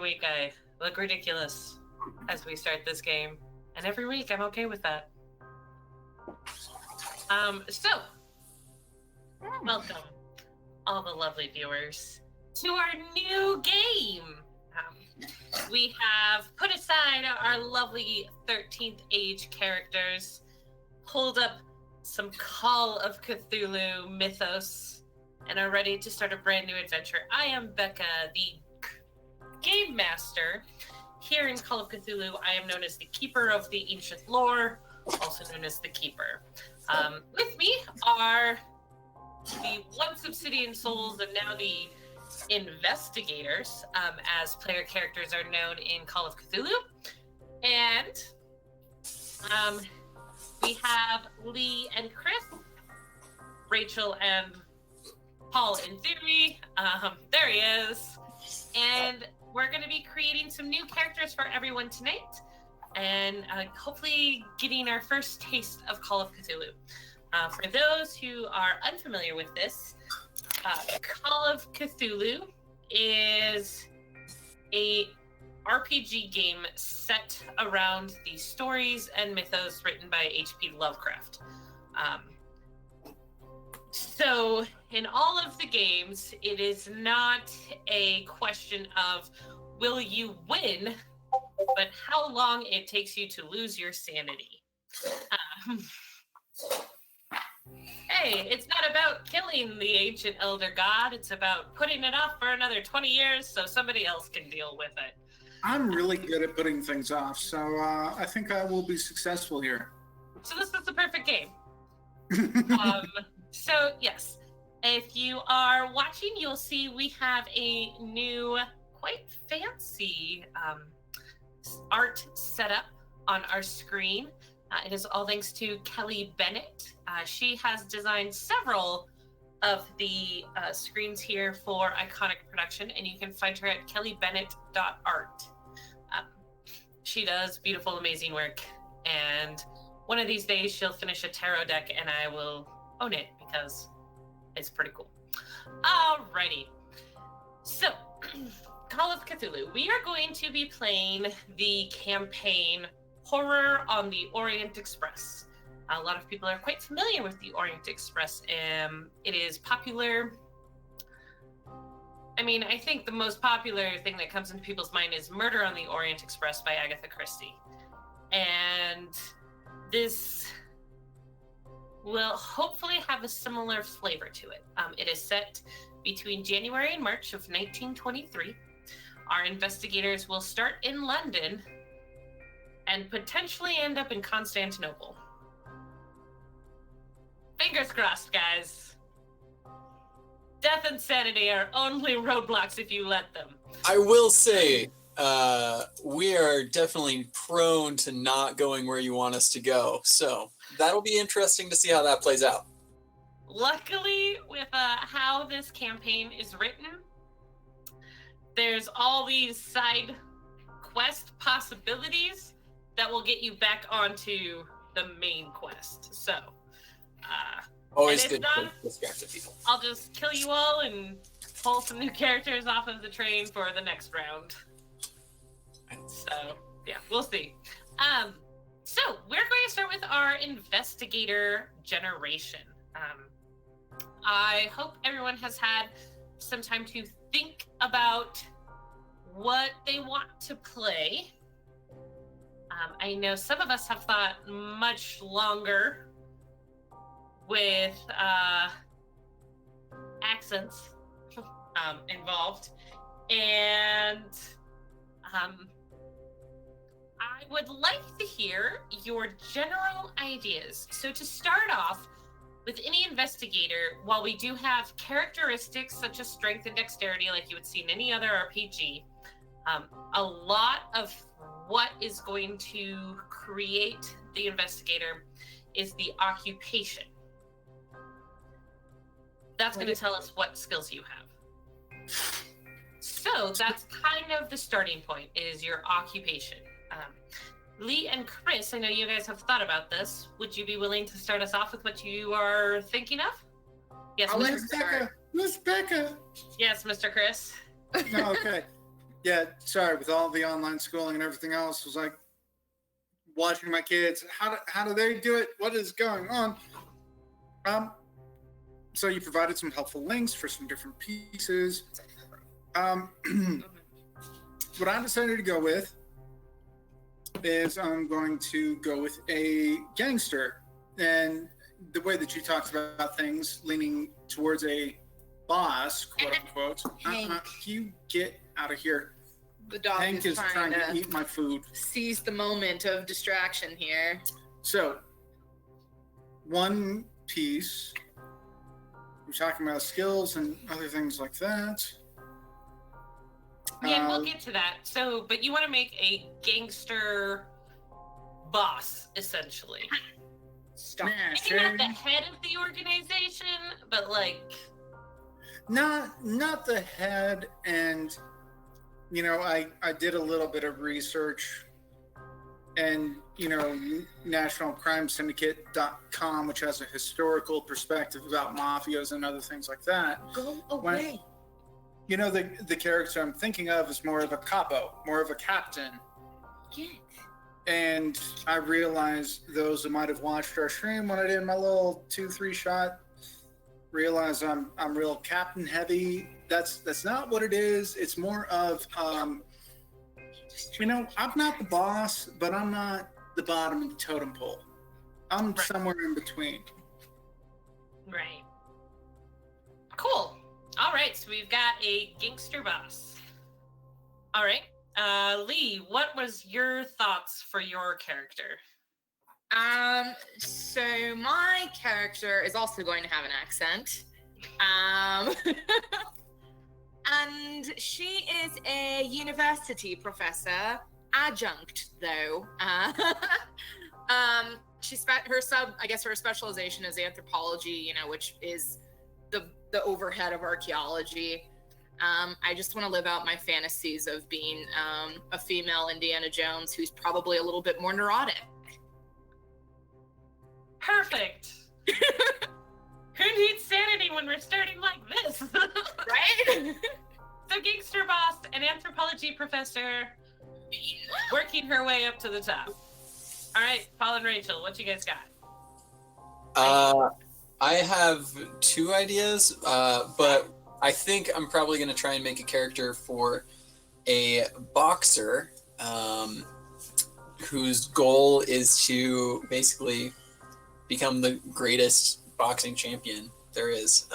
week I look ridiculous as we start this game. And every week I'm okay with that. Welcome, all the lovely viewers, to our new game. We have put aside our lovely 13th age characters, pulled up some Call of Cthulhu mythos, and are ready to start a brand new adventure. I am Becca, the game master. Here in Call of Cthulhu, I am known as the Keeper of the Ancient Lore, also known as the Keeper. With me are the once Obsidian Souls and now the Investigators, as player characters are known in Call of Cthulhu. And we have Lee and Chris, Rachel and Paul in theory. There he is. And we're going to be creating some new characters for everyone tonight, and hopefully getting our first taste of Call of Cthulhu. For those who are unfamiliar with this, Call of Cthulhu is a RPG game set around the stories and mythos written by H.P. Lovecraft. So in all of the games, it is not a question of will you win, but how long it takes you to lose your sanity. Hey, it's not about killing the ancient elder god. It's about putting it off for another 20 years so somebody else can deal with it. I'm really good at putting things off, so I think I will be successful here. So this is the perfect game. So yes, if you are watching, you'll see we have a new, quite fancy art setup on our screen. It is all thanks to Kelly Bennett. She has designed several of the screens here for Iconic Production, and you can find her at kellybennett.art. She does beautiful, amazing work, and one of these days she'll finish a tarot deck and I will own it because it's pretty cool. Alrighty. So, Call of Cthulhu. We are going to be playing the campaign Horror on the Orient Express. A lot of people are quite familiar with the Orient Express. It is popular. I mean, I think the most popular thing that comes into people's mind is Murder on the Orient Express by Agatha Christie. And this will hopefully have a similar flavor to it. It is set between January and March of 1923. Our investigators will start in London and potentially end up in Constantinople. Fingers crossed, guys. Death and sanity are only roadblocks if you let them. I will say, we are definitely prone to not going where you want us to go. So that'll be interesting to see how that plays out. Luckily, with how this campaign is written, there's all these side quest possibilities that will get you back onto the main quest. So, always good to distract people. I'll just kill you all and pull some new characters off of the train for the next round. So, yeah, we'll see. So, we're going to start with our Investigator Generation. I hope everyone has had some time to think about what they want to play. I know some of us have thought much longer with accents involved, and I would like to hear your general ideas. So to start off, with any investigator, while we do have characteristics such as strength and dexterity like you would see in any other RPG, a lot of what is going to create the investigator is the occupation. That's going to tell us what skills you have. So that's kind of the starting point, is your occupation. Lee and Chris, I know you guys have thought about this. Would you be willing to start us off with what you are thinking of? Yes, Mr. Becca. Miss Becca. Yes, Mr. Chris. No, okay. Yeah, sorry, with all the online schooling and everything else, was like watching my kids. How do they do it? What is going on? So you provided some helpful links for some different pieces. What I decided to go with is I'm going to go with a gangster. And the way that you talked about things, leaning towards a boss, quote unquote. You get out of here. The dog Hank is trying to eat my food. Seize the moment of distraction here. So, one piece, we're talking about skills and other things like that. Yeah, we'll get to that. So, but you want to make a gangster boss, essentially. Stop. Maybe not the head of the organization, but like... Not the head, and, you know, I did a little bit of research, and, you know, nationalcrimesyndicate.com, which has a historical perspective about mafias and other things like that. Go away. You know, the character I'm thinking of is more of a capo, more of a captain. Yeah. And I realized those that might have watched our stream when I did my little 2-3 shot realize I'm real captain heavy. That's not what it is. It's more of you know, I'm not the boss, but I'm not the bottom of the totem pole. I'm somewhere in between. Right. Cool. All right, so we've got a gangster boss. All right. Lee, what was your thoughts for your character? So my character is also going to have an accent. And she is a university professor, adjunct though. Her specialization is anthropology, you know, which is the overhead of archaeology. I just want to live out my fantasies of being a female Indiana Jones who's probably a little bit more neurotic. Perfect. Who needs sanity when we're starting like this? Right? So gangster boss, an anthropology professor, working her way up to the top. All right, Paul and Rachel, what you guys got? I have 2 ideas, but I think I'm probably going to try and make a character for a boxer whose goal is to basically become the greatest boxing champion there is.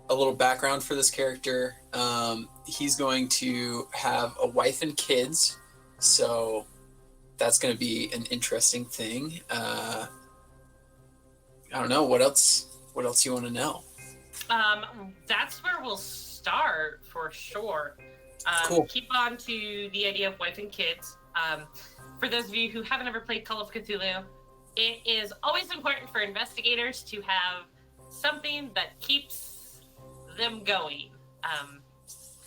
A little background for this character. He's going to have a wife and kids, so that's going to be an interesting thing. I don't know, what else you want to know? That's where we'll start for sure. Cool. Keep on to the idea of wife and kids. For those of you who haven't ever played Call of Cthulhu, it is always important for investigators to have something that keeps them going.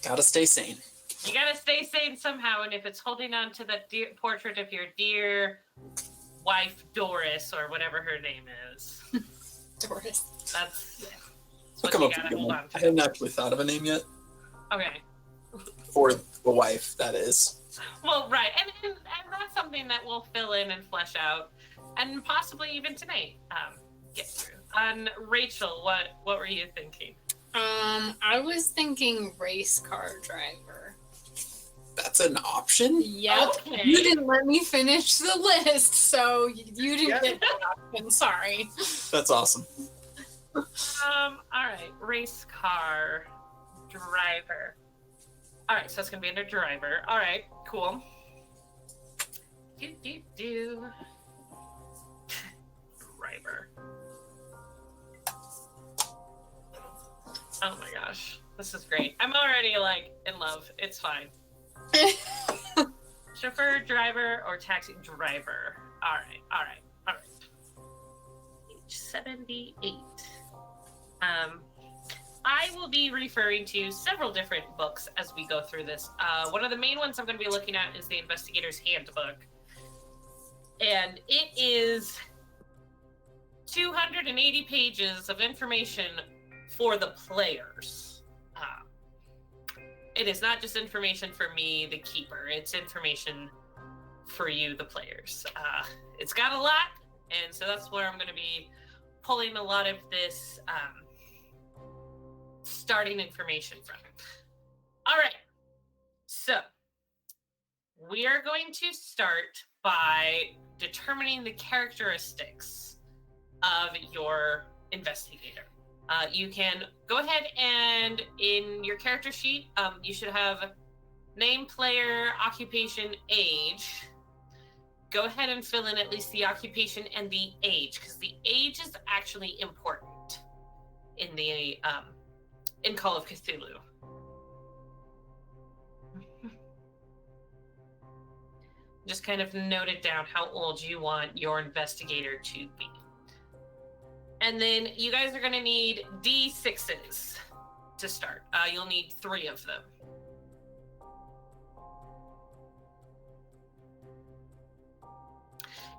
Gotta stay sane. You gotta stay sane somehow, and if it's holding on to that portrait of your dear wife Doris, or whatever her name is, Doris. that's I'll what come you up with gotta a good hold one. on I to. haven't actually thought of a name yet. Okay. For the wife, that is. Well, right, and that's something that we'll fill in and flesh out, and possibly even tonight get through. And Rachel, what were you thinking? I was thinking race car driver. That's an option? Yep. Okay. You didn't let me finish the list, so you didn't get that option. Sorry. That's awesome. All right, race car driver. All right, so it's gonna be under driver. All right, cool. Driver. Oh my gosh, this is great. I'm already like in love. It's fine. Chauffeur, driver, or taxi driver. All right. 78. I will be referring to several different books as we go through this. One of the main ones I'm going to be looking at is the Investigator's Handbook. And it is 280 pages of information for the players. it is not just information for me, the keeper. It's information for you, the players. It's got a lot, and so that's where I'm going to be pulling a lot of this starting information from. All right, so we are going to start by determining the characteristics of your investigator. You can go ahead and in your character sheet, you should have name, player, occupation, age. Go ahead and fill in at least the occupation and the age, because the age is actually important in the in Call of Cthulhu. Just kind of noted down how old you want your investigator to be. And then you guys are going to need D6s to start. You'll need 3 of them.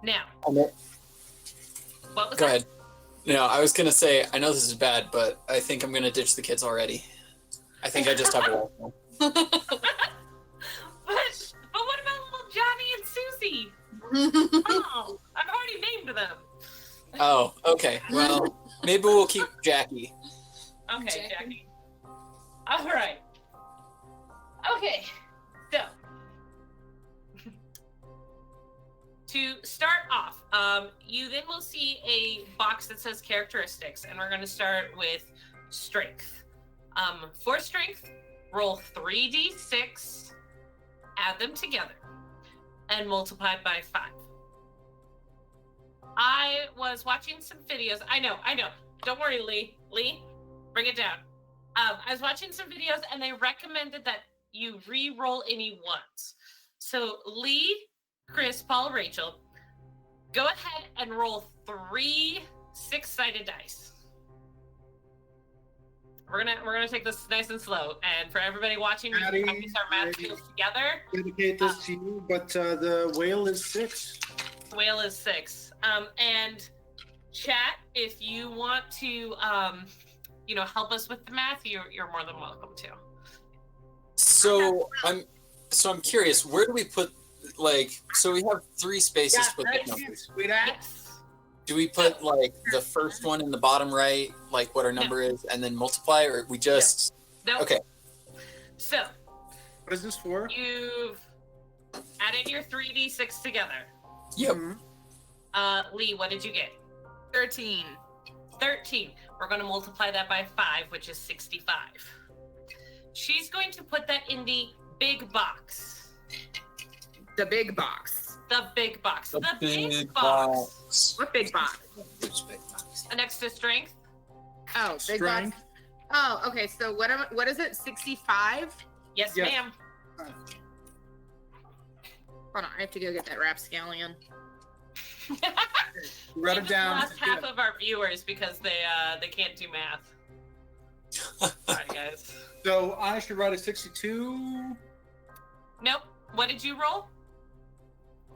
Now, what was Go that? ahead. No, I was going to say, I know this is bad, but I think I'm going to ditch the kids already. I think I just have a role. But what about little Johnny and Susie? Oh, I've already named them. Oh, okay. Well, maybe we'll keep Jackie. Okay, Jackie. All right. Okay, so to start off, you then will see a box that says characteristics, and we're going to start with strength. For strength, roll 3d6, add them together, and multiply by 5. I was watching some videos. I know. Don't worry, Lee. Lee, bring it down. I was watching some videos, and they recommended that you re-roll any ones. So Lee, Chris, Paul, Rachel, go ahead and roll 3 6-sided dice. We're gonna take this nice and slow, and for everybody watching, we can practice our math skills together. Dedicate this to you, but the whale is 6. Whale is 6. And chat, if you want to, help us with the math, you're more than welcome to. So I'm curious, where do we put, so we have 3 spaces with the numbers. Yes. Do we put the first one in the bottom right, what our number is, and then multiply, or we just? No. Okay. So. What is this for? You've added your 3d6 together. Yep. Lee, what did you get? 13. 13. We're going to multiply that by 5, which is 65. She's going to put that in the big box. The big box. The big box. The big box. What big box? Which big box? Next to strength. Oh, big Strength. box. Oh, okay. So what is it? 65? Yes, Yes. ma'am. Hold on, I have to go get that rapscallion. Write We it just down. lost half of our viewers because they can't do math. Sorry, guys. So I should write a 62. Nope. What did you roll?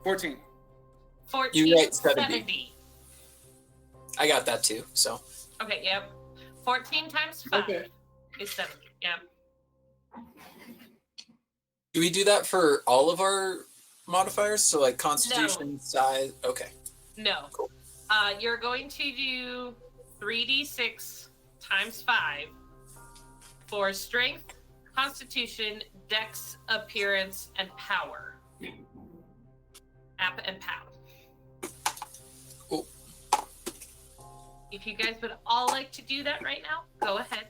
14. 14. You write 70. 70. I got that too, so. Okay, yep. 14 times 5 Okay. is 70. Yep. Do we do that for all of our modifiers? So constitution, size? Okay. No. Cool. You're going to do 3d6 times 5 for strength, constitution, dex, appearance, and power. App and pow. Cool. If you guys would all like to do that right now, go ahead.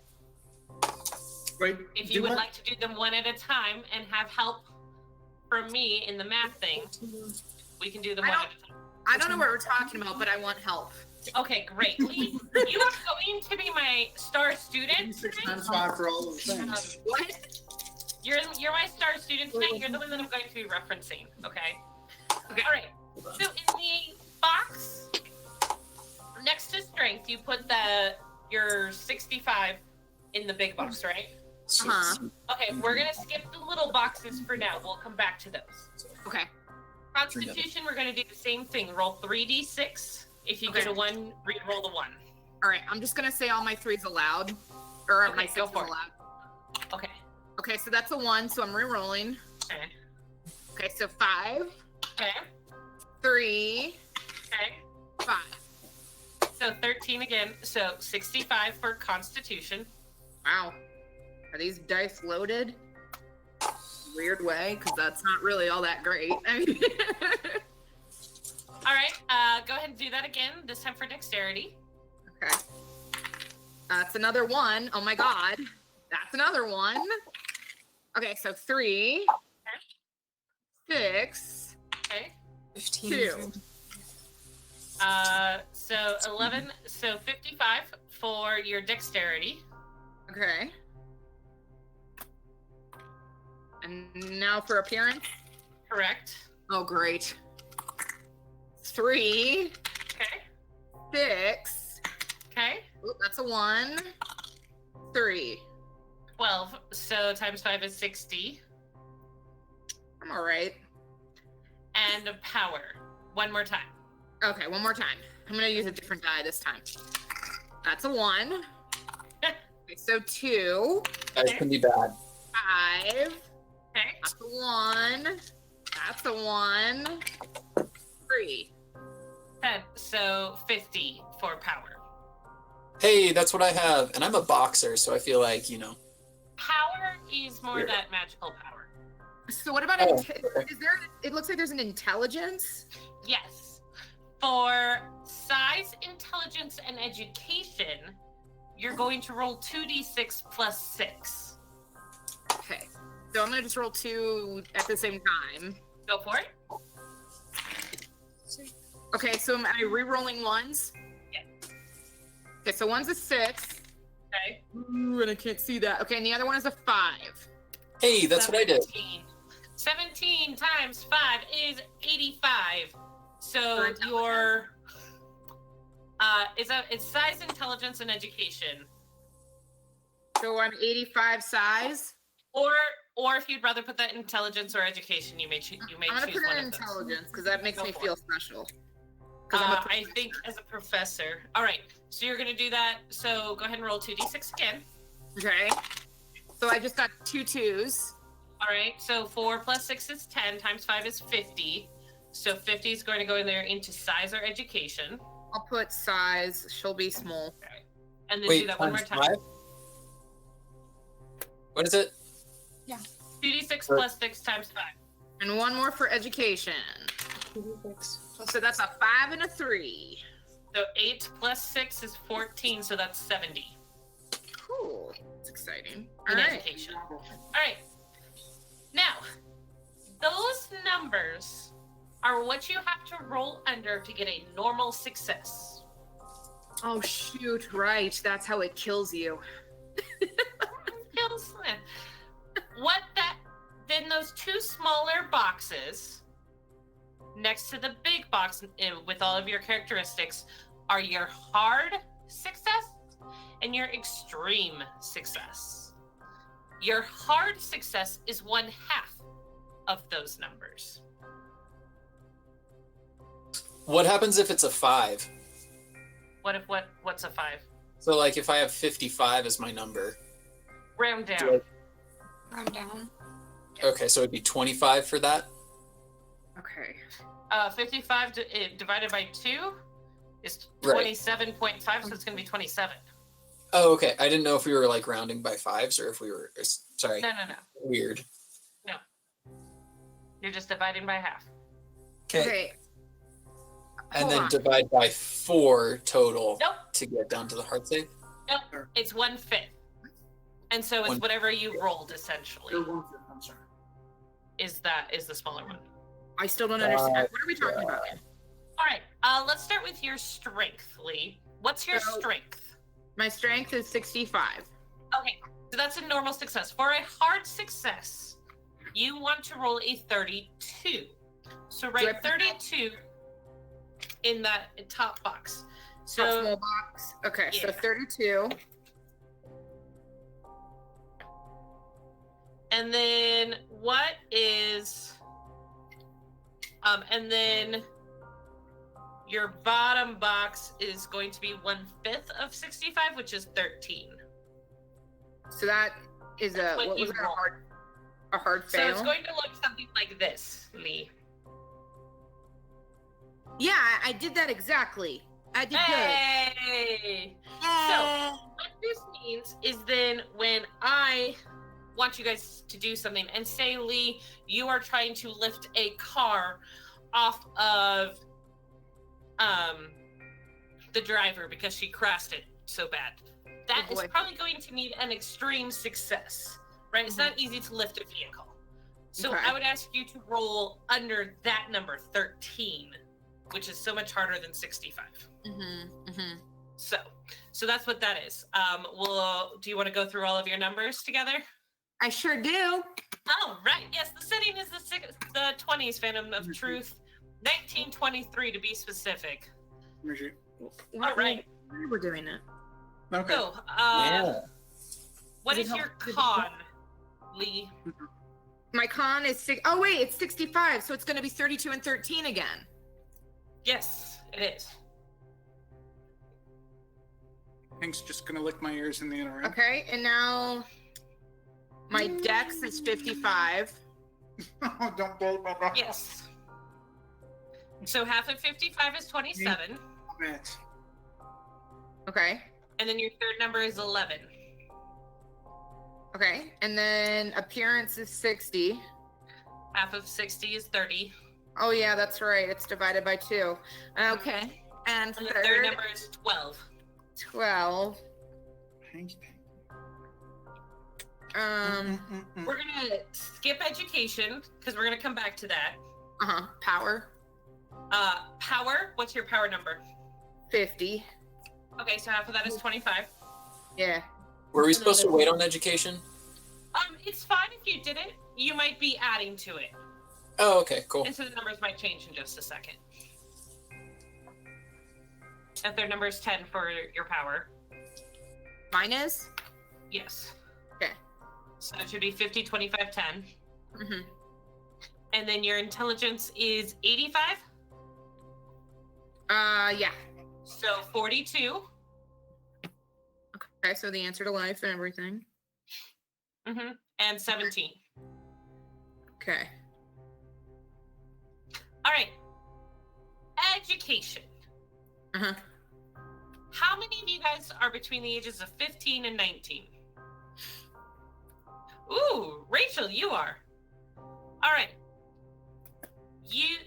Wait. If you would like to do them one at a time and have help from me in the math thing, we can do them one at a time. I don't know what we're talking about, but I want help. Okay, great. Lee, you are going to be my star student 6 tonight. times 5 for all of the things. What? You're my star student tonight. You're the one that I'm going to be referencing. Okay. Okay. All right. So in the box next to strength, you put your 65 in the big box, right? Uh-huh. Okay. We're gonna skip the little boxes for now. We'll come back to those. Okay. Constitution, we're gonna do the same thing. Roll 3d6. If you get a 1, re-roll the 1. All right. I'm just gonna say all my 3s aloud, or Okay, my go 6s for it. aloud. Okay. Okay, so that's a 1, so I'm re-rolling. Okay. Okay, so 5, Okay. 3, Okay. 5. So 13 again. So 65 for Constitution. Wow. Are these dice loaded? Weird way, because that's not really all that great. I mean, All right. Go ahead and do that again. This time for Dexterity. okay. That's another 1. Oh my god. That's another 1. Okay, so 3, 6, Okay. 15. 2. So 11. So 55 for your Dexterity. Okay. And now for appearance. Correct. Oh, great. 3, Okay. 6. Okay. Ooh, that's a 1. 3. 12. So times 5 is 60. I'm all right. And power. One more time. Okay, one more time. I'm gonna use a different die this time. That's a 1. Okay, so 2, That can be bad. 5. Okay. That's a 1. That's a 1. 3. 10. So 50 for power. Hey, that's what I have, and I'm a boxer, so I feel like Power is more Weird. that magical power. So what about Oh, is there? It looks like there's an intelligence. Yes. For size, intelligence, and education, you're going to roll 2d6 plus 6. Okay, so I'm gonna just roll 2 at the same time. Go for it. Okay, so am I re-rolling ones? Yeah. Okay, so one's a 6. Okay. Ooh, and I can't see that. Okay, and the other one is a 5. Hey, that's what I did. 17 times 5 is 85. So For your it's size, intelligence, and education. So I'm 85 size. Or if you'd rather put that intelligence or education, you may choose I'm gonna put one it in of those. intelligence because that makes Go me for feel it. special. 'Cause I'm a I think as a professor. All right, so you're gonna do that. So go ahead and roll 2d6 again. Okay. So I just got 2 2s. All right, so 4 plus 6 is 10, times 5 is 50. So 50 is going to go in there into size or education. I'll put size. She'll be small. And then do Wait, that one more times time. 5? What is it? 2d6 plus 6 times 5. And one more for education. So that's a 5 and a 3. So 8 plus 6 is 14, so that's 70 Cool. It's exciting. All in right. education. All right. Now, those numbers are what you have to roll under to get a normal success. Oh shoot! Right. That's how it kills you. Kills them. What that? Then those two smaller boxes next to the big box with all of your characteristics are your hard success and your extreme success. Your hard success is 1/2 of those numbers. What happens if it's a 5? What's a 5? So, like, if I have 55 as my number. Round down. Do I'm down. Okay, so it'd be 25 for that? Okay. 55 divided by 2 is Right. 27.5, so it's going to be 27. Oh, okay. I didn't know if we were, like, rounding by 5s or if we were... Sorry. No. Weird. You're just dividing by half. Okay. And Hold then on. divide by 4 total Nope. to get down to the hard save? Nope. It's 1/5. And so it's 1/5. whatever you rolled, essentially, I'm sorry. is the smaller one. I still don't understand. What are we talking about? All right. Let's start with your strength, Lee. What's your So- strength? My strength is 65. Okay. So that's a normal success. For a hard success, you want to roll a 32. So I write put 32 in that top box. Top So small box. Okay, so yeah. 32. and then what is and then your bottom box is going to be 1/5 of 65, which is 13. So that is That's a what what you was it, roll. a hard So fail? it's going to look something like this, Lee. Yeah, I did that exactly. I did Hey! So, what this means is then when I want you guys to do something, and say, Lee, you are trying to lift a car off of the driver because she crashed it so bad. That is boy. probably going to need an extreme success, right? It's not easy to lift a vehicle. So Okay. I would ask you to roll under that number, 13, which is so much harder than 65. So that's what that is. Do you want to go through all of your numbers together? I sure do. Oh, right. Yes, the setting is the 20s, Phantom of Truth. 1923 to be specific. All right. We're doing it. Okay. So, what Does is it your help? con, Lee? My con is Oh wait, it's 65, so it's going to be 32 and 13 again. Yes, it is. Hank's just gonna lick my ears in the interim. Okay, and now my dex is 55. Oh, don't blow my rock. Yes. So half of 55 is 27, It. Okay. and then your third number is 11. Okay, and then appearance is 60. Half of 60 is 30, Oh yeah, that's right. It's divided by 2. Okay. And and the third third, number is 12. 12. Hank. We're gonna skip education because we're gonna come back to that. Power, Power. What's your power number? 50. Okay, so half of that is 25. Yeah. Were we supposed to wait on education? It's fine if you didn't. You might be adding to it, Oh, okay, cool. and so the numbers might change in just a second. And third number is 10 for your power. Mine is? Yes. Okay. So it should be 50, 25, 10. Mm-hmm. And then your intelligence is 85. Yeah. So 42. Okay, so the answer to life and everything. And 17. Okay. All right. Education. Uh-huh. How many of you guys are between the ages of 15 and 19? Ooh, Rachel, you are. All right. You,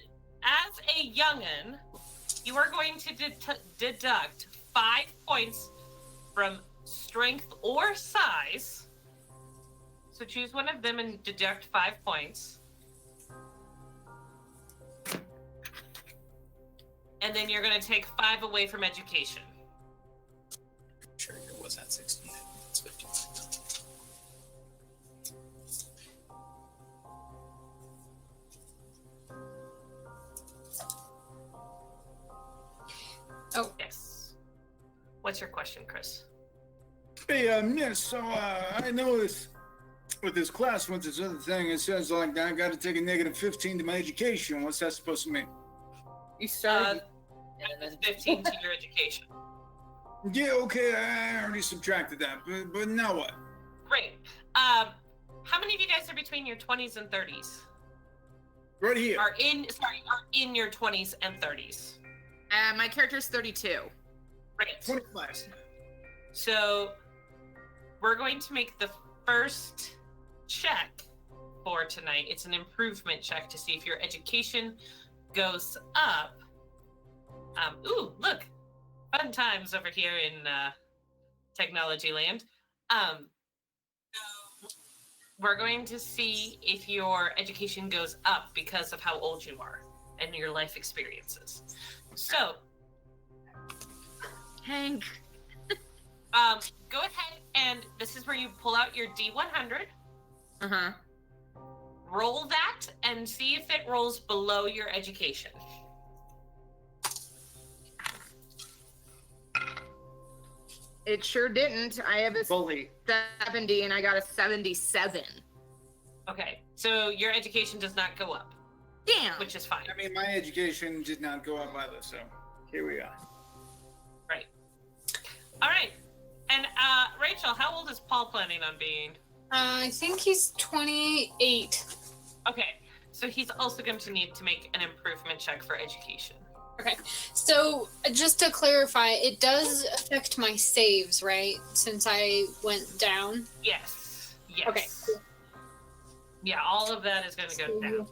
as a young'un, you are going to deduct 5 points from strength or size. So choose one of them and deduct 5 points. And then you're going to take 5 away from education. Sure, it was at 60. It's 50. Oh, yes. What's your question, Chris? Hey, yeah, so, I noticed with this class, with this other thing, it says, like, I gotta take a negative 15 to my education. What's that supposed to mean? You started. That's 15 to your education. Yeah, okay, I already subtracted that, but now what? Great. How many of you guys are between your 20s and 30s? Right here. Are in your 20s and 30s. My character's 32. Great. 25. So we're going to make the first check for tonight. It's an improvement check to see if your education goes up. Ooh, look, fun times over here in technology land. We're going to see if your education goes up because of how old you are and your life experiences. So, Hank. go ahead and this is where you pull out your D100, Uh-huh. roll that, and see if it rolls below your education. It sure didn't. I have a Bully. 70 and I got a 77. Okay, so your education does not go up, Damn. which is fine. I mean, my education did not go up either, so here we are. Right. All right. And Rachel, how old is Paul planning on being? I think he's 28. Okay, so he's also going to need to make an improvement check for education. Okay, so just to clarify, it does affect my saves, right? Since I went down. Yes. Yes. Okay. Yeah, all of that is going to go down.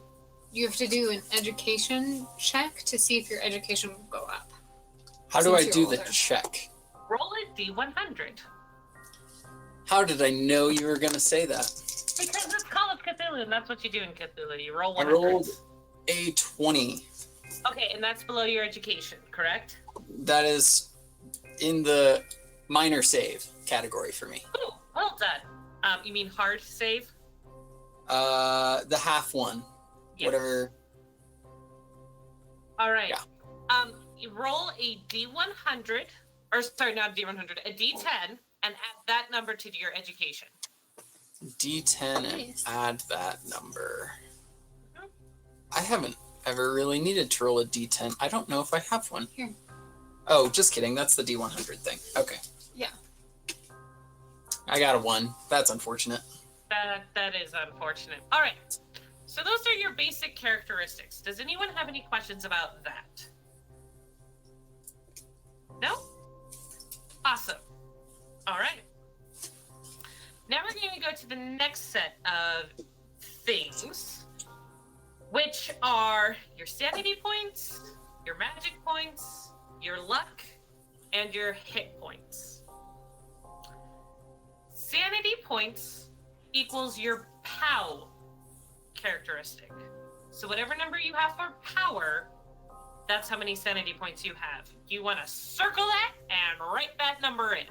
You have to do an education check to see if your education will go up. How do I Since do you're the older. check? Roll a D100. How did I know you were going to say that? Because it's Call of Cthulhu, and that's what you do in Cthulhu. You roll I 100. rolled a 20. Okay, and that's below your education, correct? That is in the minor save category for me. Ooh, well done. You mean hard save? The half one. Yes. Whatever. All right. Yeah. You roll a D100, or sorry, not a D100, a D10, and add that number to your education. D10 and Nice. add that number. I haven't ever really needed to roll a D10. I don't know if I have one. Here. Oh, just kidding. That's the D100 thing. Okay. Yeah. I got a 1. That's unfortunate. That is unfortunate. All right. So those are your basic characteristics. Does anyone have any questions about that? No? Awesome. All right. Now we're going to go to the next set of things, which are your sanity points, your magic points, your luck, and your hit points. Sanity points equals your POW characteristic. So whatever number you have for power, that's how many sanity points you have. You want to circle that and write that number in.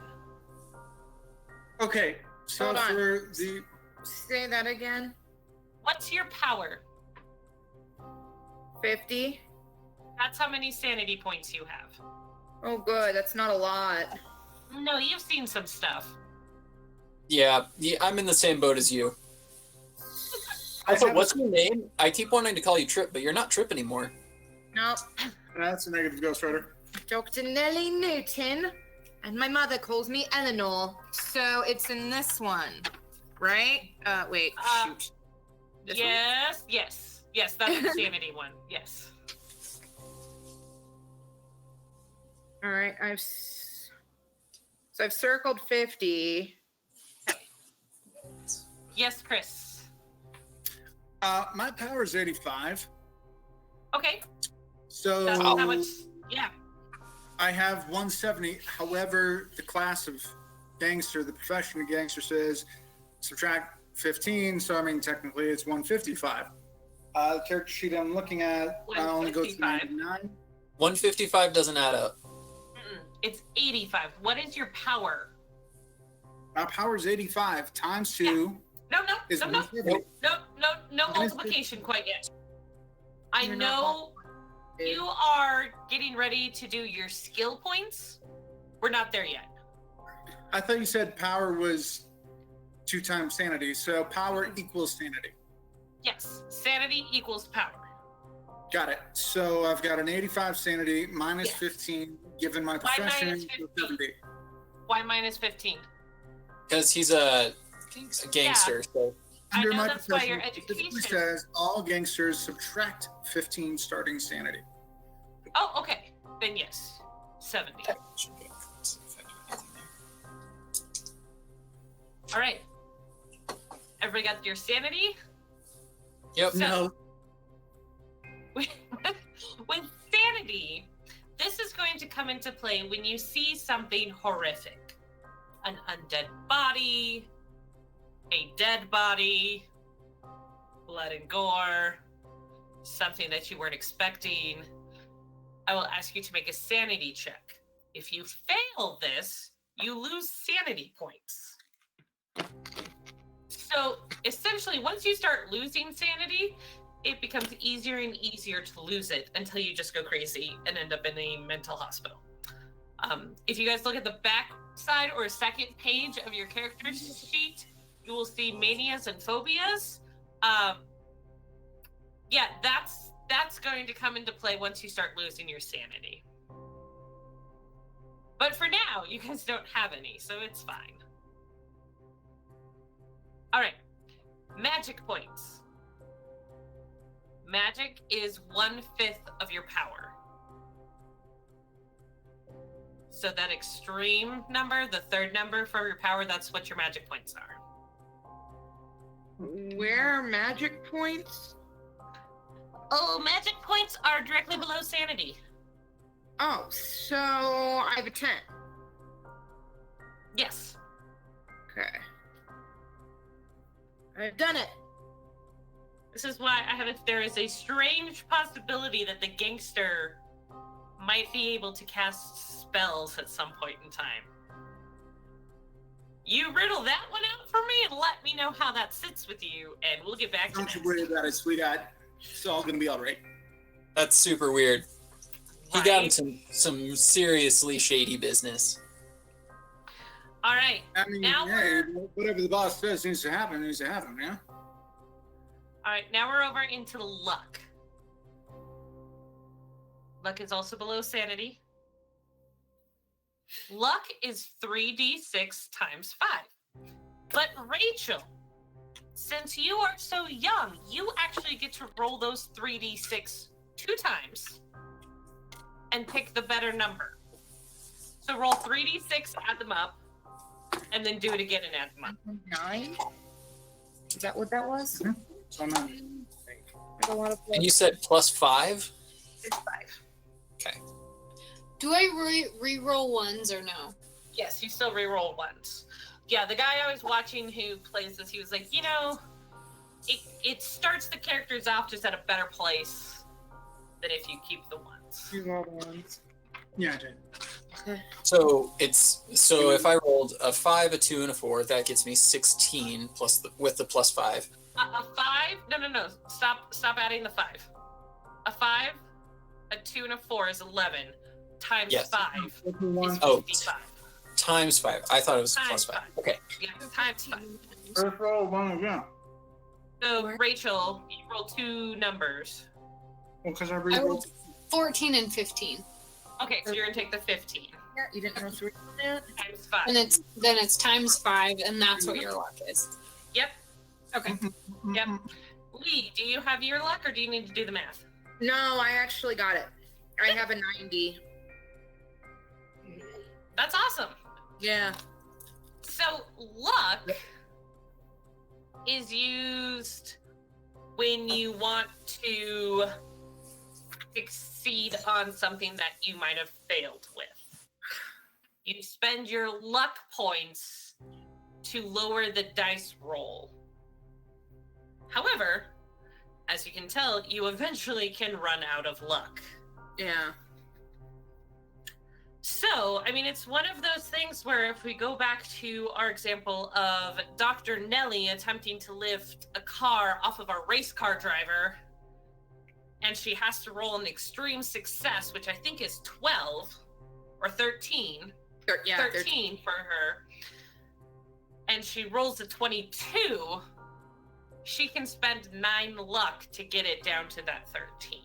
Okay, so Hold on. for the Say that again. What's your power? 50. That's how many sanity points you have. Oh, good. That's not a lot. No, you've seen some stuff. Yeah, I'm in the same boat as you. I Also, have what's your name? I keep wanting to call you Trip, but you're not Trip anymore. Nope. that's a negative Ghost Rider. Dr. Nellie Newton. And my mother calls me Eleanor. So it's in this one, right? Wait. Shoot. This one? Yes, that's the sanity one. Yes. All right. So I've circled 50. Yes, Chris. My power is 85. Okay. So That's how much? Yeah. I have 170. However, the class of gangster, the profession of gangster says subtract 15. So I mean, technically, it's 155. The character sheet I'm looking at only goes to 99. 155 doesn't add up. It's 85. What is your power? My power is 85 times 2 No, is no 150. multiplication quite yet. I You're know not- you are getting ready to do your skill points. We're not there yet. I thought you said power was 2 times sanity. So power equals sanity. Yes, sanity equals power. Got it. So I've got an 85 sanity minus Yes. 15, given my Why profession, minus so 15? 70. Why minus 15? Because he's a gangster. So I Under know my that's why your profession, it specifically education- says all gangsters subtract 15 starting sanity. Oh, okay. Then yes, 70. All right. Everybody got your sanity? Yep. So- No. With sanity, this is going to come into play when you see something horrific. An undead body, a dead body, blood and gore, something that you weren't expecting. I will ask you to make a sanity check. If you fail this, you lose sanity points. So essentially, once you start losing sanity, it becomes easier and easier to lose it until you just go crazy and end up in a mental hospital. If you guys look at the back side or second page of your character sheet, you will see manias and phobias. Yeah, that's going to come into play once you start losing your sanity. But for now, you guys don't have any, so it's fine. All right. Magic points. Magic is 1/5 of your power. So that extreme number, the third number for your power, that's what your magic points are. Where are magic points? Oh, magic points are directly below sanity. Oh, so I have a 10. Yes. Okay. I've done it. This is why there is a strange possibility that the gangster might be able to cast spells at some point in time. You riddle that one out for me and let me know how that sits with you, and we'll get back to Don't you that. worry about it, sweetheart. It's all gonna be all right. That's super weird. He Right? got into some seriously shady business. All right. I mean, Now yeah, whatever the boss says needs to happen, yeah? All right, now we're over into luck. Luck is also below sanity. Luck is 3d6 times 5. But Rachel, since you are so young, you actually get to roll those 3d6 2 times and pick the better number. So roll 3d6, add them up, and then do it again and add them up. 9? Is that what that was? So I'm not. A lot of And you said +5? It's 5. Okay. Do I re-roll ones or no? Yes, you still reroll once. Yeah, the guy I was watching who plays this, he was like, it starts the characters off just at a better place than if you keep the ones. You rolled ones. Yeah, I did. So if I rolled a 5, a 2, and a 4, that gets me 16 with the +5. A 5? No. Stop adding the 5. A 5, a 2, and a 4 is 11. Times Yes. 5 is Oh, 55. Times 5. I thought it was Times +5. 5. Okay. Yeah, times 5. First roll, one again. So, Rachel, you roll 2 numbers. Well, because I I re-rolled. rolled 14 and 15. Okay, so you're going to take the 15. Yeah, you didn't know to read that? Times 5. And it's times 5, and that's what your luck is. Yep. Okay. Yep. Lee, do you have your luck, or do you need to do the math? No, I actually got it. I have a 90. That's awesome. Yeah. So luck is used when you want to succeed on something that you might have failed with. You spend your luck points to lower the dice roll. However, as you can tell, you eventually can run out of luck. Yeah. So, I mean, it's one of those things where if we go back to our example of Dr. Nellie attempting to lift a car off of a race car driver, and she has to roll an extreme success, which I think is 12 or 13. 13 for her. And she rolls a 22. She can spend 9 luck to get it down to that 13.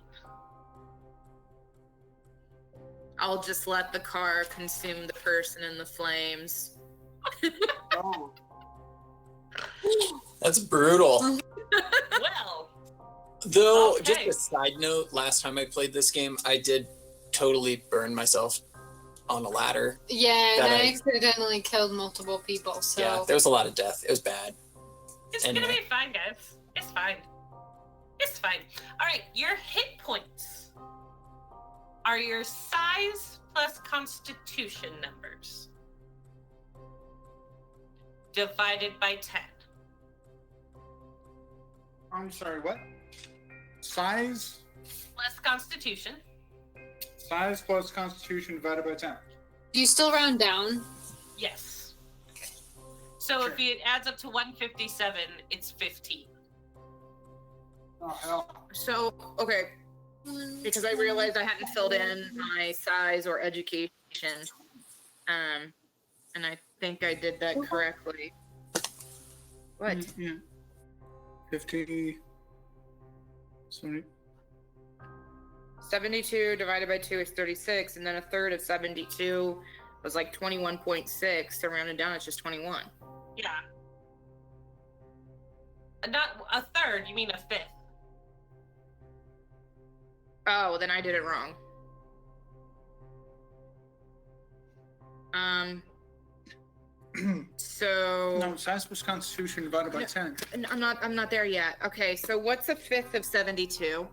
I'll just let the car consume the person in the flames. Oh. That's brutal. Well, Though, Okay. just a side note, last time I played this game, I did totally burn myself on a ladder. Yeah, and That I I- accidentally killed multiple people, so... Yeah, there was a lot of death. It was bad. it's Anyway. gonna be fine, guys. It's fine. It's fine. All right, your hit points are your size plus constitution numbers divided by 10. I'm sorry, what? Size Plus constitution. plus constitution divided by 10. Do you still round down? Yes. So Sure. if it adds up to 157, it's 15. Oh, hell. So, okay, because I realized I hadn't filled in my size or education. And I think I did that correctly. What? Yeah. 50. 70. 72 divided by 2 is 36, and then a third of 72 was like 21.6. So rounded down, it's just 21. Yeah. Not a third, you mean a fifth. Oh, then I did it wrong. So No, science plus constitution divided by 10. I'm not there yet. Okay, so what's a fifth of 72?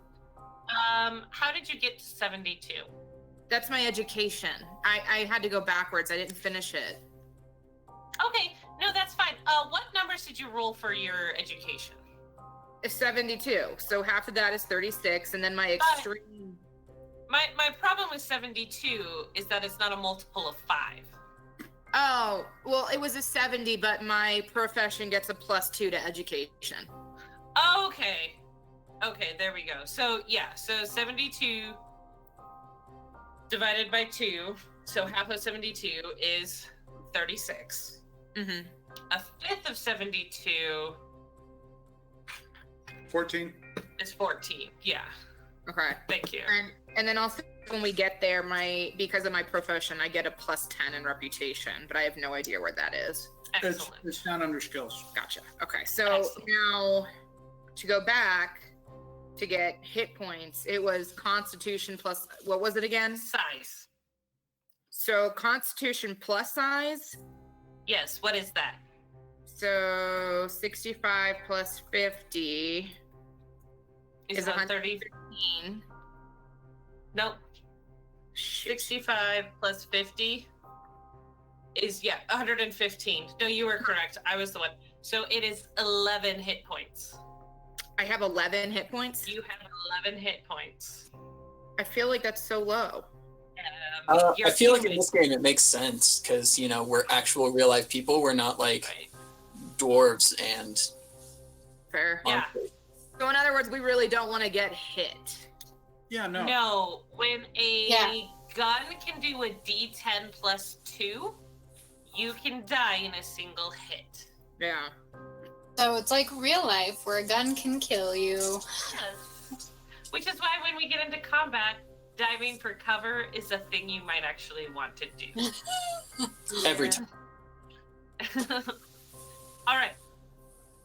How did you get to 72? That's my education. I had to go backwards. I didn't finish it. Okay, no, that's fine. What numbers did you roll for your education? It's 72. So half of that is 36, and then my extreme. My problem with 72 is that it's not a multiple of 5. Oh, well, it was a 70, but my profession gets a +2 to education. Okay. Okay, there we go. So, yeah, so 72 divided by 2, so half of 72 is 36. Mm-hmm. A fifth of 72 14. is 14. Yeah, Okay. thank you. And then also when we get there, because of my profession, I get a +10 in reputation, but I have no idea where that is. Excellent. It's not under skills. Gotcha. Okay, so Excellent. now to go back to get hit points, it was Constitution plus, what was it again? Size. So Constitution plus size. Yes, what is that? So 65 plus 50 Is is it 30? 115. Nope. Shoot. 65 plus 50 is, 115. No, you were correct. I was the one. So it is 11 hit points. I have 11 hit points. You have 11 hit points. I feel like that's so low. I feel like in this game it makes sense because, we're actual real life people. We're not like Right. dwarves and Fair. Yeah. So in other words, we really don't want to get hit. Yeah, no. No, when a Yeah. gun can do a D10 plus 2, you can die in a single hit. Yeah. So it's like real life where a gun can kill you. Yes. Which is why when we get into combat, diving for cover is a thing you might actually want to do. every time. All right.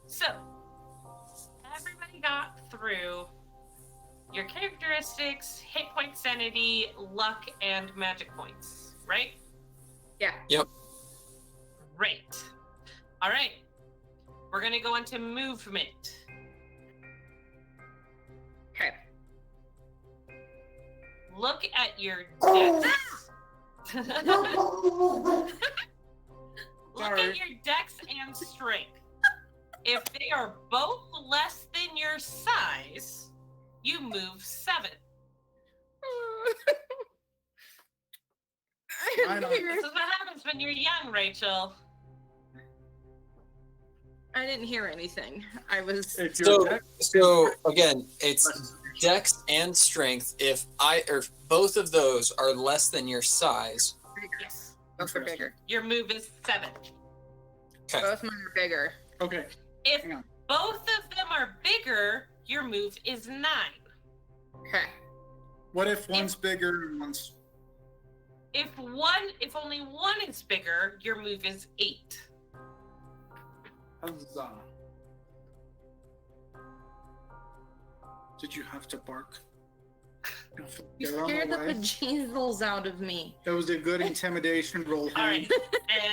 So, everybody got through your characteristics, hit point, sanity, luck, and magic points, right? Yeah. Yep. Great. All right. We're going to go into movement. Okay. Look at your dex. Look Sorry. at your dex and strength. If they are both less than your size, you move 7. I know. This is what happens when you're young, Rachel. I didn't hear anything. I was. If you're So again, it's dex and strength. If both of those are less than your size, Yes. Both are bigger. Your move is 7. okay. Both mine are bigger. Okay. If Hang on. both of them are bigger, your move is 9. Okay. What if one's bigger and one's... If only one is bigger, your move is 8. Huzzah. Did you have to bark? You Get on scared the way. bejesus out of me. That was a good intimidation roll. All right.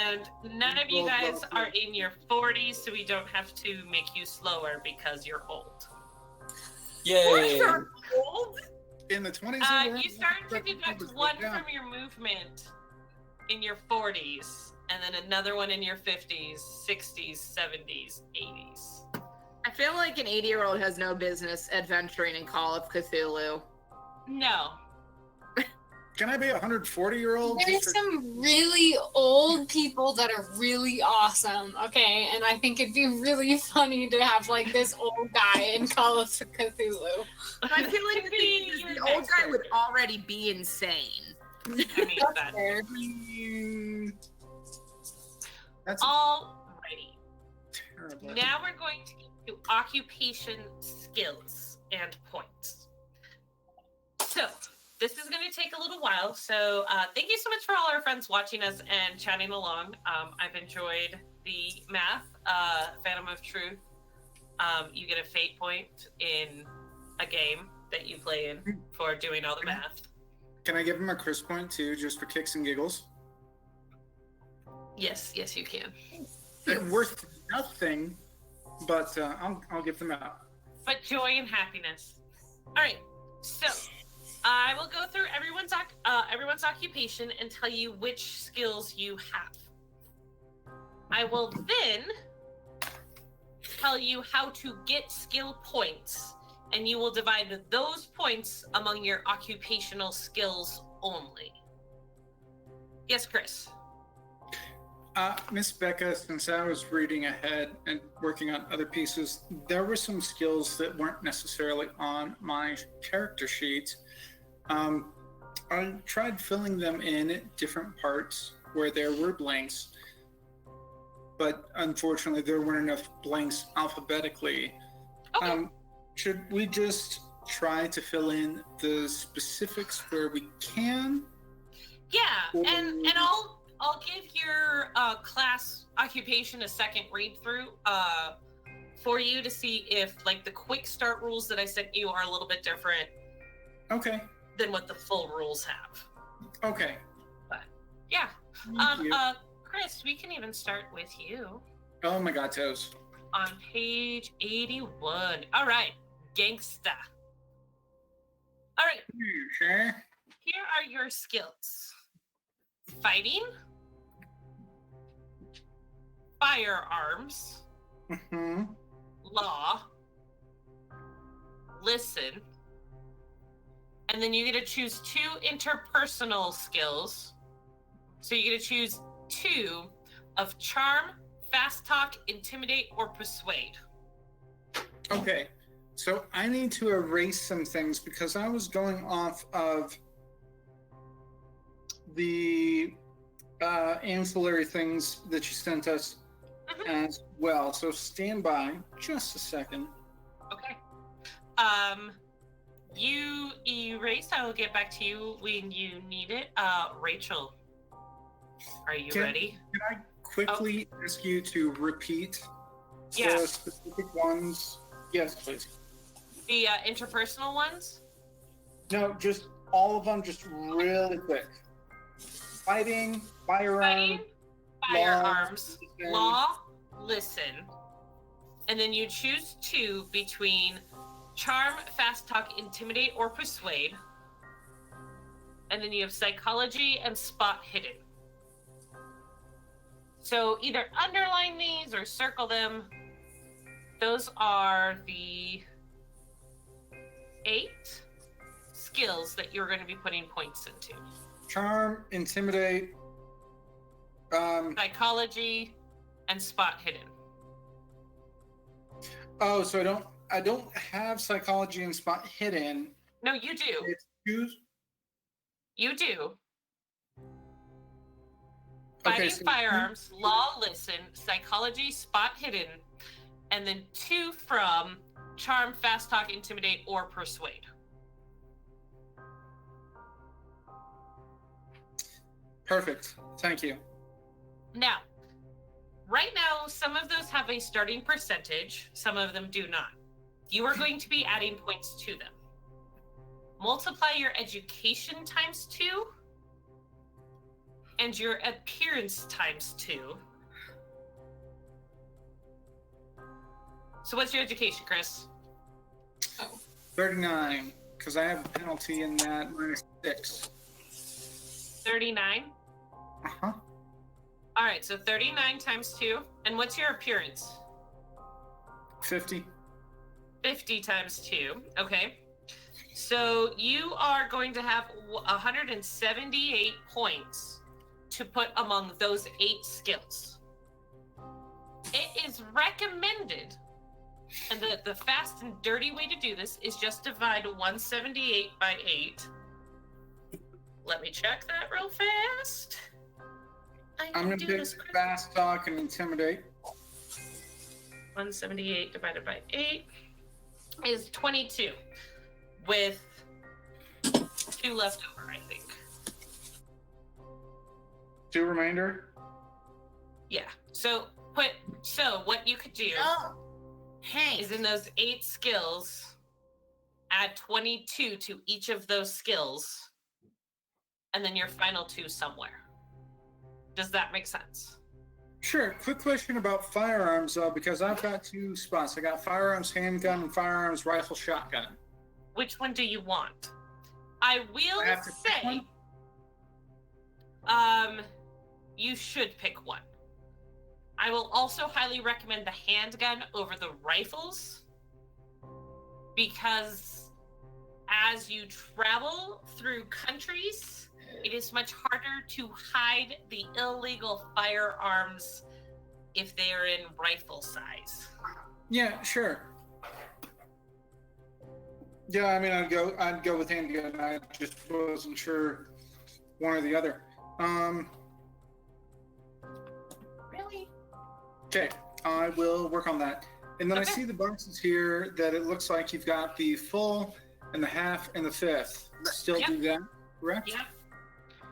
And none of you Roll, guys roll, are roll. in your 40s, so we don't have to make you slower because you're old. Yay! Old? In the 20s? You start to deduct 1 from your movement in your 40s, and then another one in your 50s, 60s, 70s, 80s. I feel like an 80-year-old has no business adventuring in Call of Cthulhu. No. Can I be a 140-year-old? There's some really old people that are really awesome, okay? And I think it'd be really funny to have like this old guy in Call of Cthulhu. I feel like Could be the your old next guy would character. already be insane. I mean, that. Fair. That's Alrighty. terrible. Now we're going to get to occupation skills and points. So, this is going to take a little while. So, thank you so much for all our friends watching us and chatting along. I've enjoyed the math, Phantom of Truth, you get a fate point in a game that you play in for doing all the math. Can I give him a Chris point too, just for kicks and giggles? Yes, you can. They're worth nothing, but I'll give them out. But joy and happiness. All right, so I will go through everyone's occupation and tell you which skills you have. I will then tell you how to get skill points, and you will divide those points among your occupational skills only. Yes, Chris. Miss Becca, since I was reading ahead and working on other pieces, there were some skills that weren't necessarily on my character sheet. I tried filling them in at different parts where there were blanks, but unfortunately there weren't enough blanks alphabetically. Okay. Should we just try to fill in the specifics where we can? Yeah, and I'll give your class occupation a second read through for you to see if like the quick start rules that I sent you are a little bit different. Okay. Than what the full rules have. Okay. But yeah. Thank you. Chris, we can even start with you. Oh my god, toes. On page 81. All right, gangsta. All right, Sure. here are your skills. Fighting, firearms, Mm-hmm. law, listen, and then you get to choose 2 interpersonal skills. So you get to choose 2 of charm, fast talk, intimidate, or persuade. Okay. So I need to erase some things because I was going off of the ancillary things that you sent us as well. So stand by just a second. Okay. You erased. I will get back to you when you need it. Rachel, are you ready? Can I quickly ask you to repeat Yeah. the specific ones? Yes, please. The interpersonal ones? No, just all of them, just really quick. Fighting, firearm, Firearms, law, listen. And then you choose 2 between charm, fast talk, intimidate, or persuade. And then you have psychology and spot hidden. So either underline these or circle them. Those are the 8 skills that you're going to be putting points into. charm, intimidate, Psychology and spot hidden. oh, so I don't have psychology and spot hidden. No, you do. It's choose. You do. Okay, Fighting, so firearms, law, listen, psychology, spot hidden, and then 2 from charm, fast talk, intimidate, or persuade. Perfect. Thank you. Now, right now, some of those have a starting percentage, some of them do not. You are going to be adding points to them. Multiply your education times 2 and your appearance times 2. So what's your education, Chris? 39, because I have a penalty in that -6. 39? Uh-huh. All right, so 39 times 2. And what's your appearance? 50. 50 times 2. Okay. So you are going to have 178 points to put among those 8 skills. It is recommended, and the fast and dirty way to do this is just divide 178 by 8. Let me check that real fast. I'm going to pick fast talk and intimidate. 178 divided by 8 is 22, with 2 left over, I think. 2 remainder. Yeah. So what you could do is in those 8 skills. Add 22 to each of those skills, and then your final 2 somewhere. Does that make sense? Sure. Quick question about firearms, though, because I've got 2 spots. I got firearms handgun and firearms rifle shotgun. Which one do you want? I will I have to pick say, you should pick one. I will also highly recommend the handgun over the rifles, because as you travel through countries, it is much harder to hide the illegal firearms if they are in rifle size. Yeah, sure. Yeah, I mean, I'd go with handgun. I just wasn't sure one or the other. Really? Okay, I will work on that. And then I Okay. see the boxes here that it looks like you've got the full and the half and the fifth. Still Yep. do that, correct? Yep.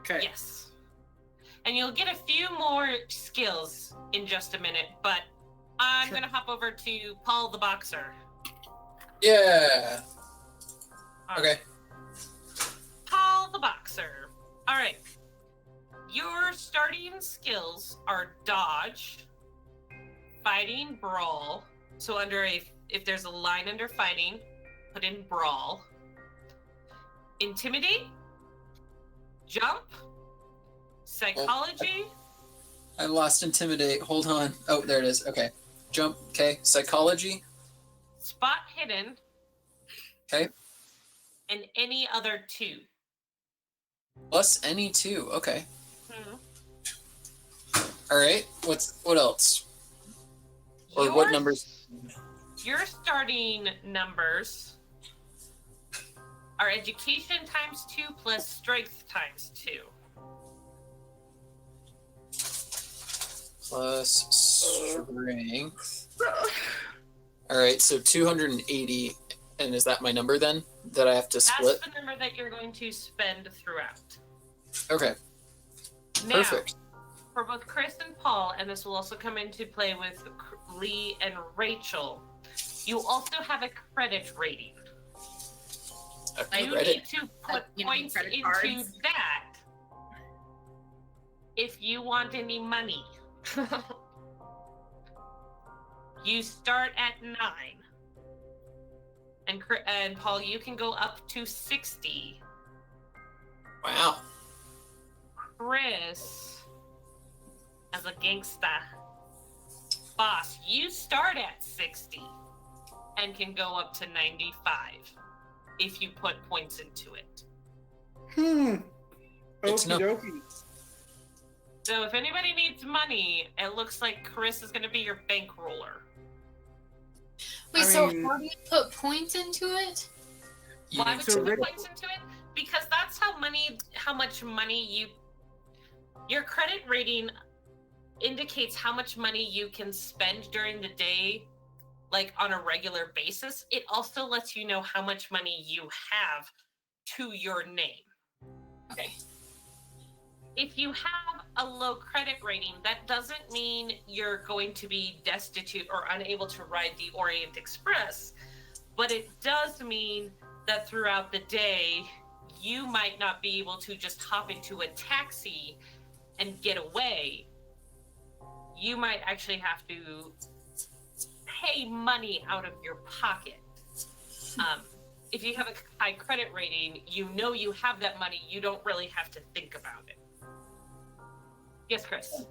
Okay. Yes. And you'll get a few more skills in just a minute, but I'm Sure. going to hop over to Paul the Boxer. Yeah. All Okay. Paul the Boxer. All right. Your starting skills are dodge, fighting, brawl. So if there's a line under fighting, put in brawl. Intimidate, jump, psychology, I lost intimidate. Hold on. Oh, there it is. Okay. Jump. Okay. Psychology. spot hidden, Okay. and any other 2. Plus any 2. Okay. Hmm. All right. What else? Or what numbers? Your starting numbers are education times 2 plus strength times 2. Plus strength. All right. So 280. And is that my number then that I have to split? That's the number that you're going to spend throughout. Okay. Now, Perfect. for both Chris and Paul, and this will also come into play with Lee and Rachel, you also have a credit rating. A You credit. need to put You know, points credit into cards. that if you want any money. You start at 9. And Paul, you can go up to 60. Wow. Chris, as a gangsta boss, you start at 60 and can go up to 95 if you put points into it. Good to Okie know. dokie. So if anybody needs money, it looks like Chris is going to be your bankroller. Wait, I so mean- how do you put points into it? You Why need would to- you put points into it? Because that's how much money your credit rating indicates how much money you can spend during the day, like on a regular basis. It also lets you know how much money you have to your name. Okay. If you have a low credit rating, that doesn't mean you're going to be destitute or unable to ride the Orient Express, but it does mean that throughout the day, you might not be able to just hop into a taxi and get away. You might actually have to pay money out of your pocket. If you have a high credit rating, you know you have that money. You don't really have to think about it. Yes, Chris.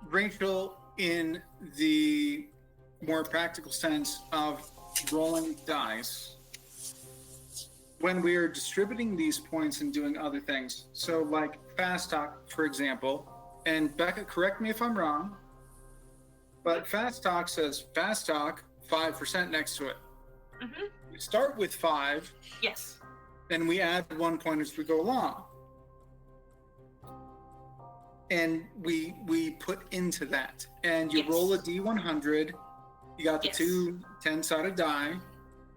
Rachel, in the more practical sense of rolling dice, when we are distributing these points and doing other things, so like fast talk, for example, and Becca, correct me if I'm wrong, but fast talk says fast talk 5% next to it. Mm-hmm. We start with 5, Yes. and we add 1 point as we go along. And we put into that. And you Yes. roll a D100. You got the Yes. 2 10-sided die.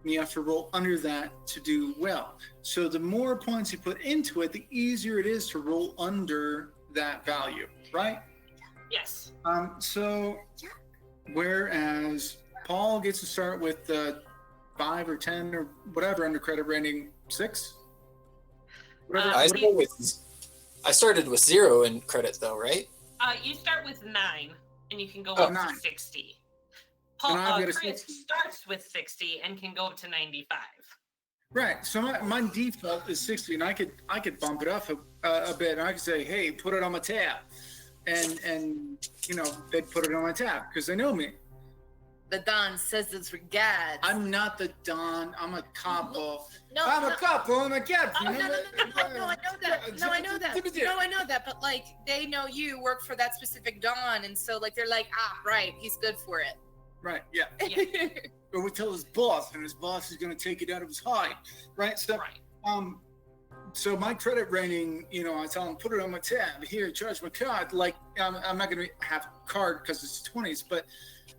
And you have to roll under that to do well. So the more points you put into it, the easier it is to roll under that value, right? Yes. So Whereas Paul gets to start with 5 or 10 or whatever under credit rating 6. Whatever. I started with 0 in credit though, right? You start with 9, and you can go Oh, up 9. to 60. Paul, And I've got a Chris 60. starts with 60 and can go up to 95. Right. So my default is 60, and I could bump it up a bit, and I could say, hey, put it on my tab, and they'd put it on my tab because they know me. The Don says it's regards. I'm not the Don. I'm a couple. No, I'm a couple. I'm a captain. Oh, no, I know that. No, I know that. No, I know that. But like, they know you work for that specific Don, and so like they're like, right, he's good for it. Right. Yeah. Yeah. Or we tell his boss, and his boss is going to take it out of his hide. Right. So, Right. So my credit rating, I tell him, put it on my tab. Here, charge my card. Like, I'm not going to have a card because it's 20s, but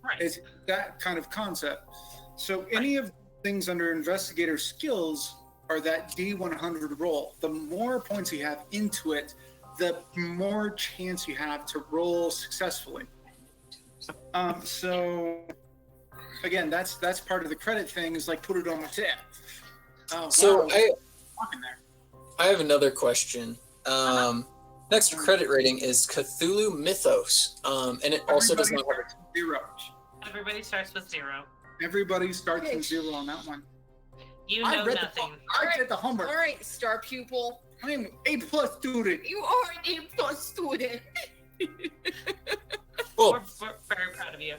Right. it's that kind of concept. So any of the things under investigator skills are that D100 roll. The more points you have into it, the more chance you have to roll successfully. So again, that's part of the credit thing, is like, put it on my tab. So wow. Walking there. I have another question. Next credit rating is Cthulhu Mythos, and it also does not have 0. Everybody starts with 0. Everybody starts from 0 on that one. You know nothing. I did the homework. All right, star pupil. I am A+ student. You are an A+ student. Cool. We're very proud of you.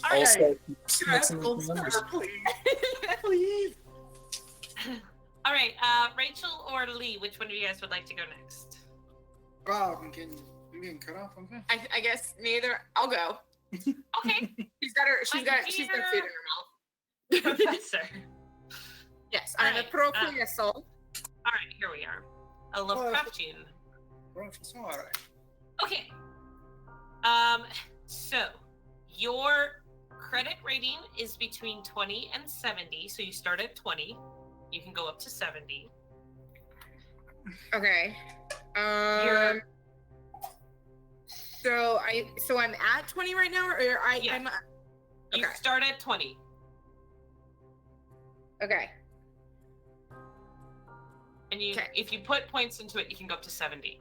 All right. Also, Please. All right. Rachel or Lee, which one of you guys would like to go next? Wow, I'm getting cut off. Okay. I guess neither. I'll go. Okay. She's got food in her mouth. Professor. Yes, I'm a Alright, professor. All right, here we are. A Lovecraftian. Professor. Okay. So your credit rating is between 20 and 70. So you start at 20. You can go up to 70. Okay. You're- So I'm at 20 right now, or Yeah. I'm You Okay. start at 20. okay. And Okay. if you put points into it, you can go up to 70.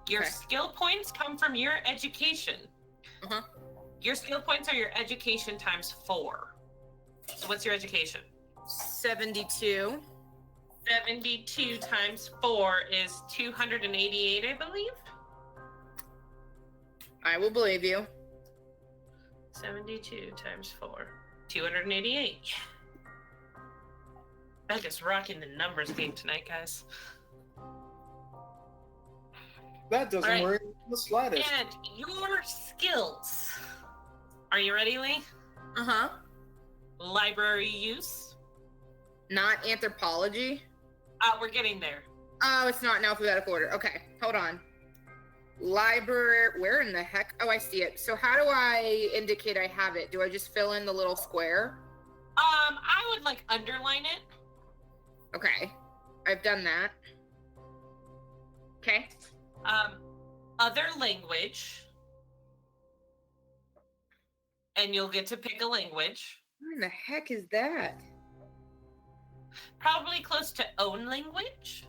Your Okay. skill points come from your education. Uh-huh. Your skill points are your education times 4. So what's your education? 72. 72 times 4 is 288, I believe. I will believe you. 72 times 4, 288. Beck is rocking the numbers game tonight, guys. That doesn't All right. work in the slightest. And your skills. Are you ready, Lee? Uh-huh. Library use. Not anthropology. We're getting there. Oh, it's not in alphabetical order. Okay, hold on. Library, where in the heck? Oh, I see it. So how do I indicate I have it? Do I just fill in the little square? I would like underline it. Okay, I've done that. Okay. Other language. And you'll get to pick a language. What in the heck is that? Probably close to own language,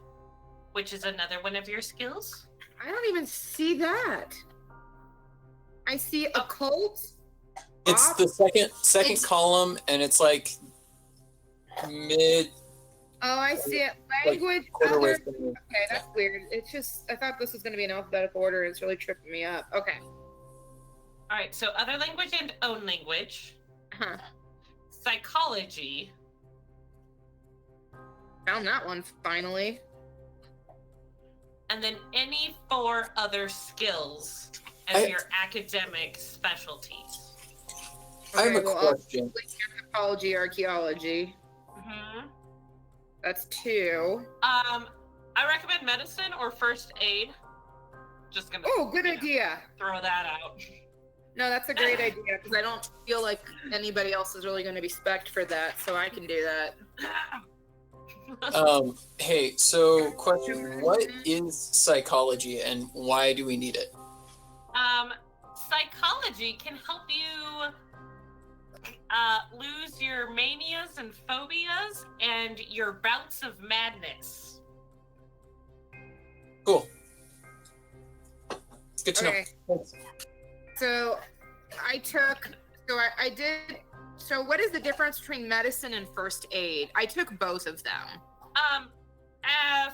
which is another one of your skills. I don't even see that. I see occult. it's the second It's- column, and it's like mid Oh, I see it. Language. quarter way Other. through. Okay, that's weird. It's just, I thought this was going to be in alphabetical order. It's really tripping me up. Okay. All right, so other language and own language, Huh. psychology, Found that one finally. and then any 4 other skills as I- your academic specialties. I have a Okay, well, question. anthropology, archaeology. Mm-hmm. That's 2. I recommend medicine or first aid. Just gonna Oh, good you know, idea. throw that out. No, that's a great idea because I don't feel like anybody else is really going to be spec'd for that, so I can do that. Hey, so question: what is psychology, and why do we need it? psychology can help you lose your manias and phobias and your bouts of madness. Cool. It's good to know. So I did. So what is the difference between medicine and first aid? I took both of them.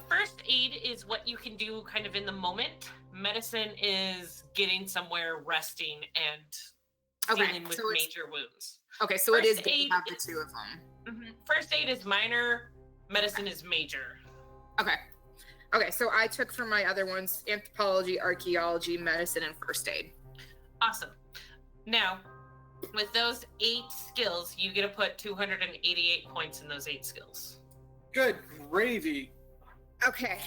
First aid is what you can do kind of in the moment. Medicine is getting somewhere, resting, and dealing with major wounds. Okay, so First it is good aid to have the two of them. Mm-hmm. First aid is minor, medicine is major. Okay, so I took from my other ones anthropology, archaeology, medicine, and first aid. Awesome. Now, with those 8 skills, you get to put 288 points in those 8 skills. Good gravy. Okay,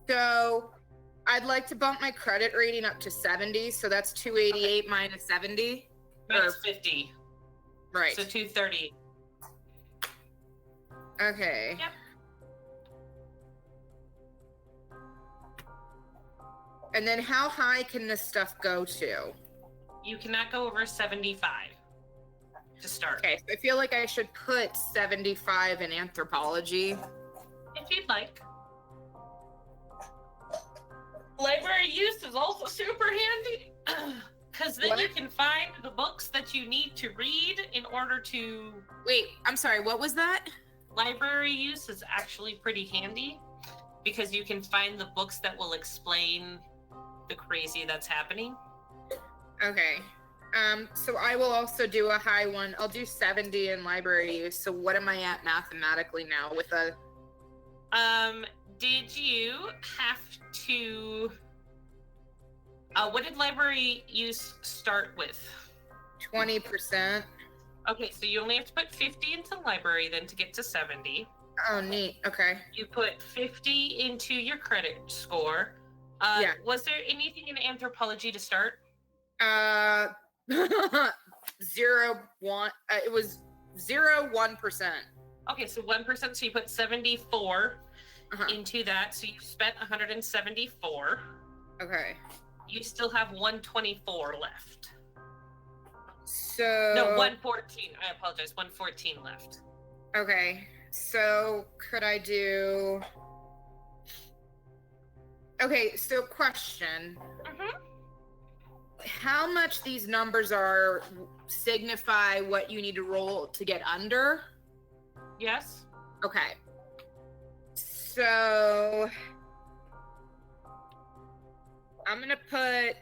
so I'd like to bump my credit rating up to 70, so that's 288 minus 70. Minus 50. Right. So 230. Okay. Yep. And then how high can this stuff go to? You cannot go over 75 to start. Okay, so I feel like I should put 75 in anthropology. If you'd like. Library use is also super handy because then you can find the books that you need to read in order to... Wait, I'm sorry, what was that? Library use is actually pretty handy because you can find the books that will explain the crazy that's happening. Okay. So I will also do a high one. I'll do 70 in library use. So what am I at mathematically now with a... Did you have to... what did library use start with? 20%. Okay, so you only have to put 50 into library then to get to 70. Oh, neat. Okay. You put 50 into your credit score. Yeah. Was there anything in anthropology to start? 0, 1. It was 0, 1%. Okay, so 1%, so you put 74 into that. So you spent 174. Okay. You still have 124 left. So... No, 114. I apologize. 114 left. Okay. So could I do... Okay, so question. How much these numbers are signify what you need to roll to get under? Yes. Okay. So I'm gonna put...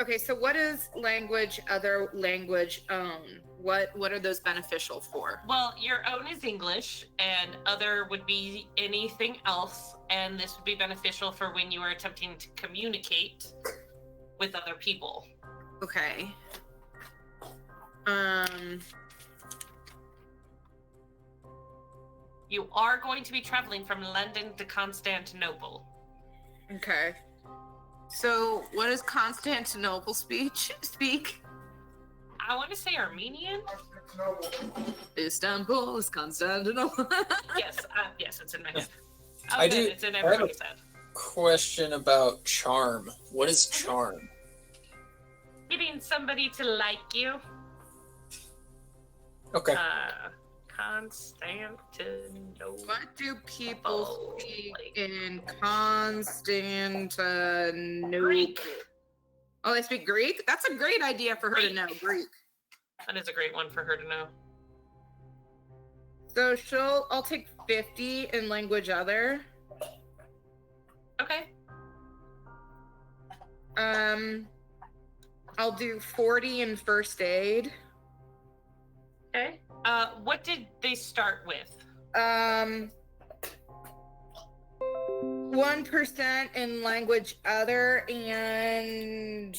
Okay, so what is language, other language, own? What are those beneficial for? Well, your own is English, and other would be anything else, and this would be beneficial for when you are attempting to communicate with other people. Okay. You are going to be traveling from London to Constantinople. Okay. So, what does Constantinople speak? I want to say Armenian. Istanbul is Constantinople. Yes, it's in my head. I do. It's in everybody's head. Question about charm. What is charm? Getting somebody to like you. Okay. Constantinople. What do people speak in Constantinople? Greek. Oh, they speak Greek? That's a great idea for her to know, Greek. That is a great one for her to know. So I'll take 50 in language other. Okay. I'll do 40 in first aid. Okay. What did they start with? 1% in language other, and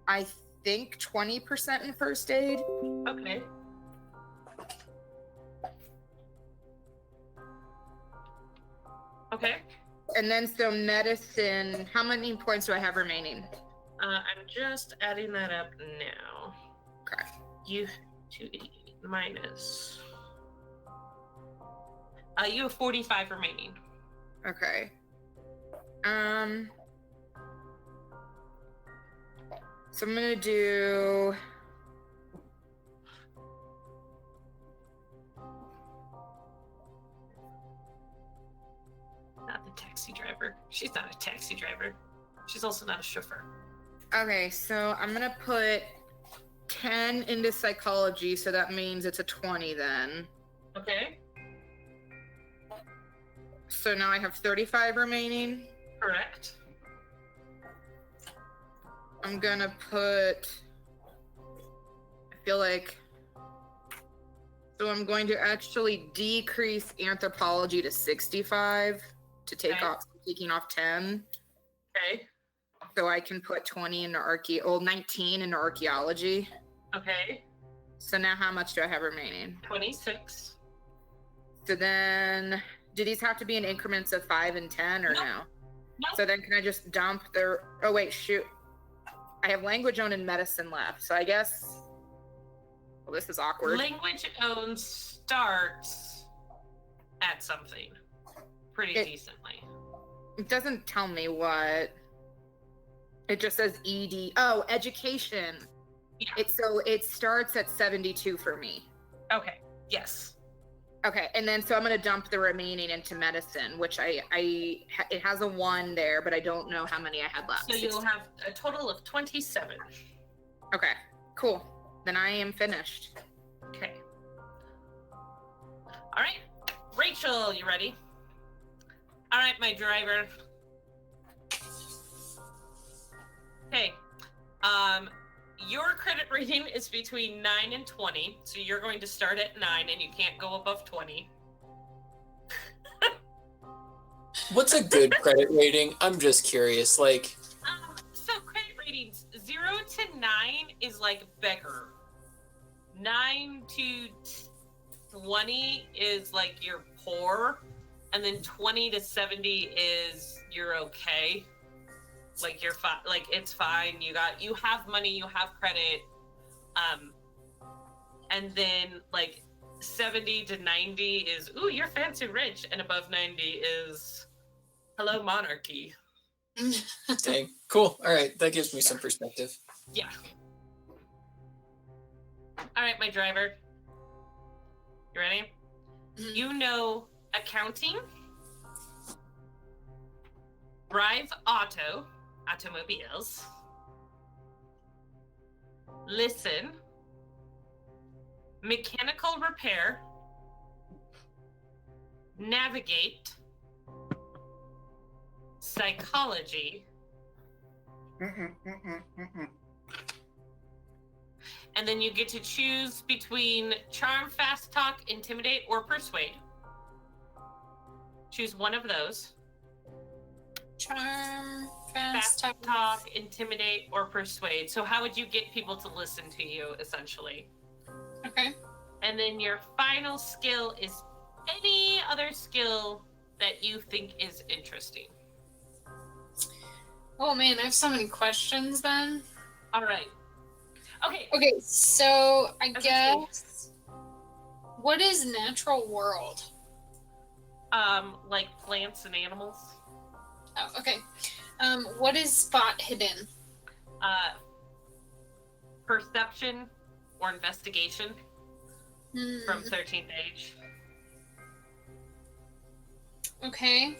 I think 20% in first aid. Okay. Okay. And then so medicine, how many points do I have remaining? I'm just adding that up now. Okay. You 288 minus. You have 45 remaining. Okay. So I'm gonna do. Not the taxi driver. She's not a taxi driver. She's also not a chauffeur. Okay, so I'm gonna put 10 into psychology, so that means it's a 20 then. Okay. So now I have 35 remaining. Correct. I'm gonna put. I feel like. So I'm going to actually decrease anthropology to 65 to take Okay. off, taking off 10. Okay. So I can put 20 into 19 into archaeology. Okay. So now how much do I have remaining? 26. So then, do these have to be in increments of 5 and 10 or No. no? No. So then can I just dump their, oh wait, shoot. I have language owned and medicine left. So I guess, well, this is awkward. Language owned starts at something pretty decently. It doesn't tell me what. It just says ED. Oh, education. Yeah. It starts at 72 for me. Okay. Yes. Okay, and then so I'm gonna dump the remaining into medicine, which it has a 1 there, but I don't know how many I had left. So you'll have a total of 27. Okay, cool. Then I am finished. Okay. All right. Rachel, you ready? All right, my driver. Okay. Your credit rating is between 9 and 20, so you're going to start at 9 and you can't go above 20. What's a good credit rating? I'm just curious. Like, So credit ratings 0 to 9 is like beggar. 9 to 20 is like you're poor, and then 20 to 70 is you're okay. Like you're fine. Like it's fine. You have money. You have credit. And then like 70 to 90 is ooh, you're fancy rich, and above 90 is hello monarchy. dang, cool. All right, that gives me some perspective. Yeah. All right, my driver. You ready? Mhm. You know accounting, drive automobiles, listen, mechanical repair, navigate, psychology, and then you get to choose between charm, fast talk, intimidate, or persuade. Choose one of those. Charm, Fast fast talk, intimidate, or persuade. So how would you get people to listen to you, essentially? Okay. And then your final skill is any other skill that you think is interesting. Oh man, I have so many questions then. All right. Okay. Okay, so I Okay. guess what is natural world? Like plants and animals. Oh, okay. What is spot hidden? Perception or investigation from 13th age. Okay.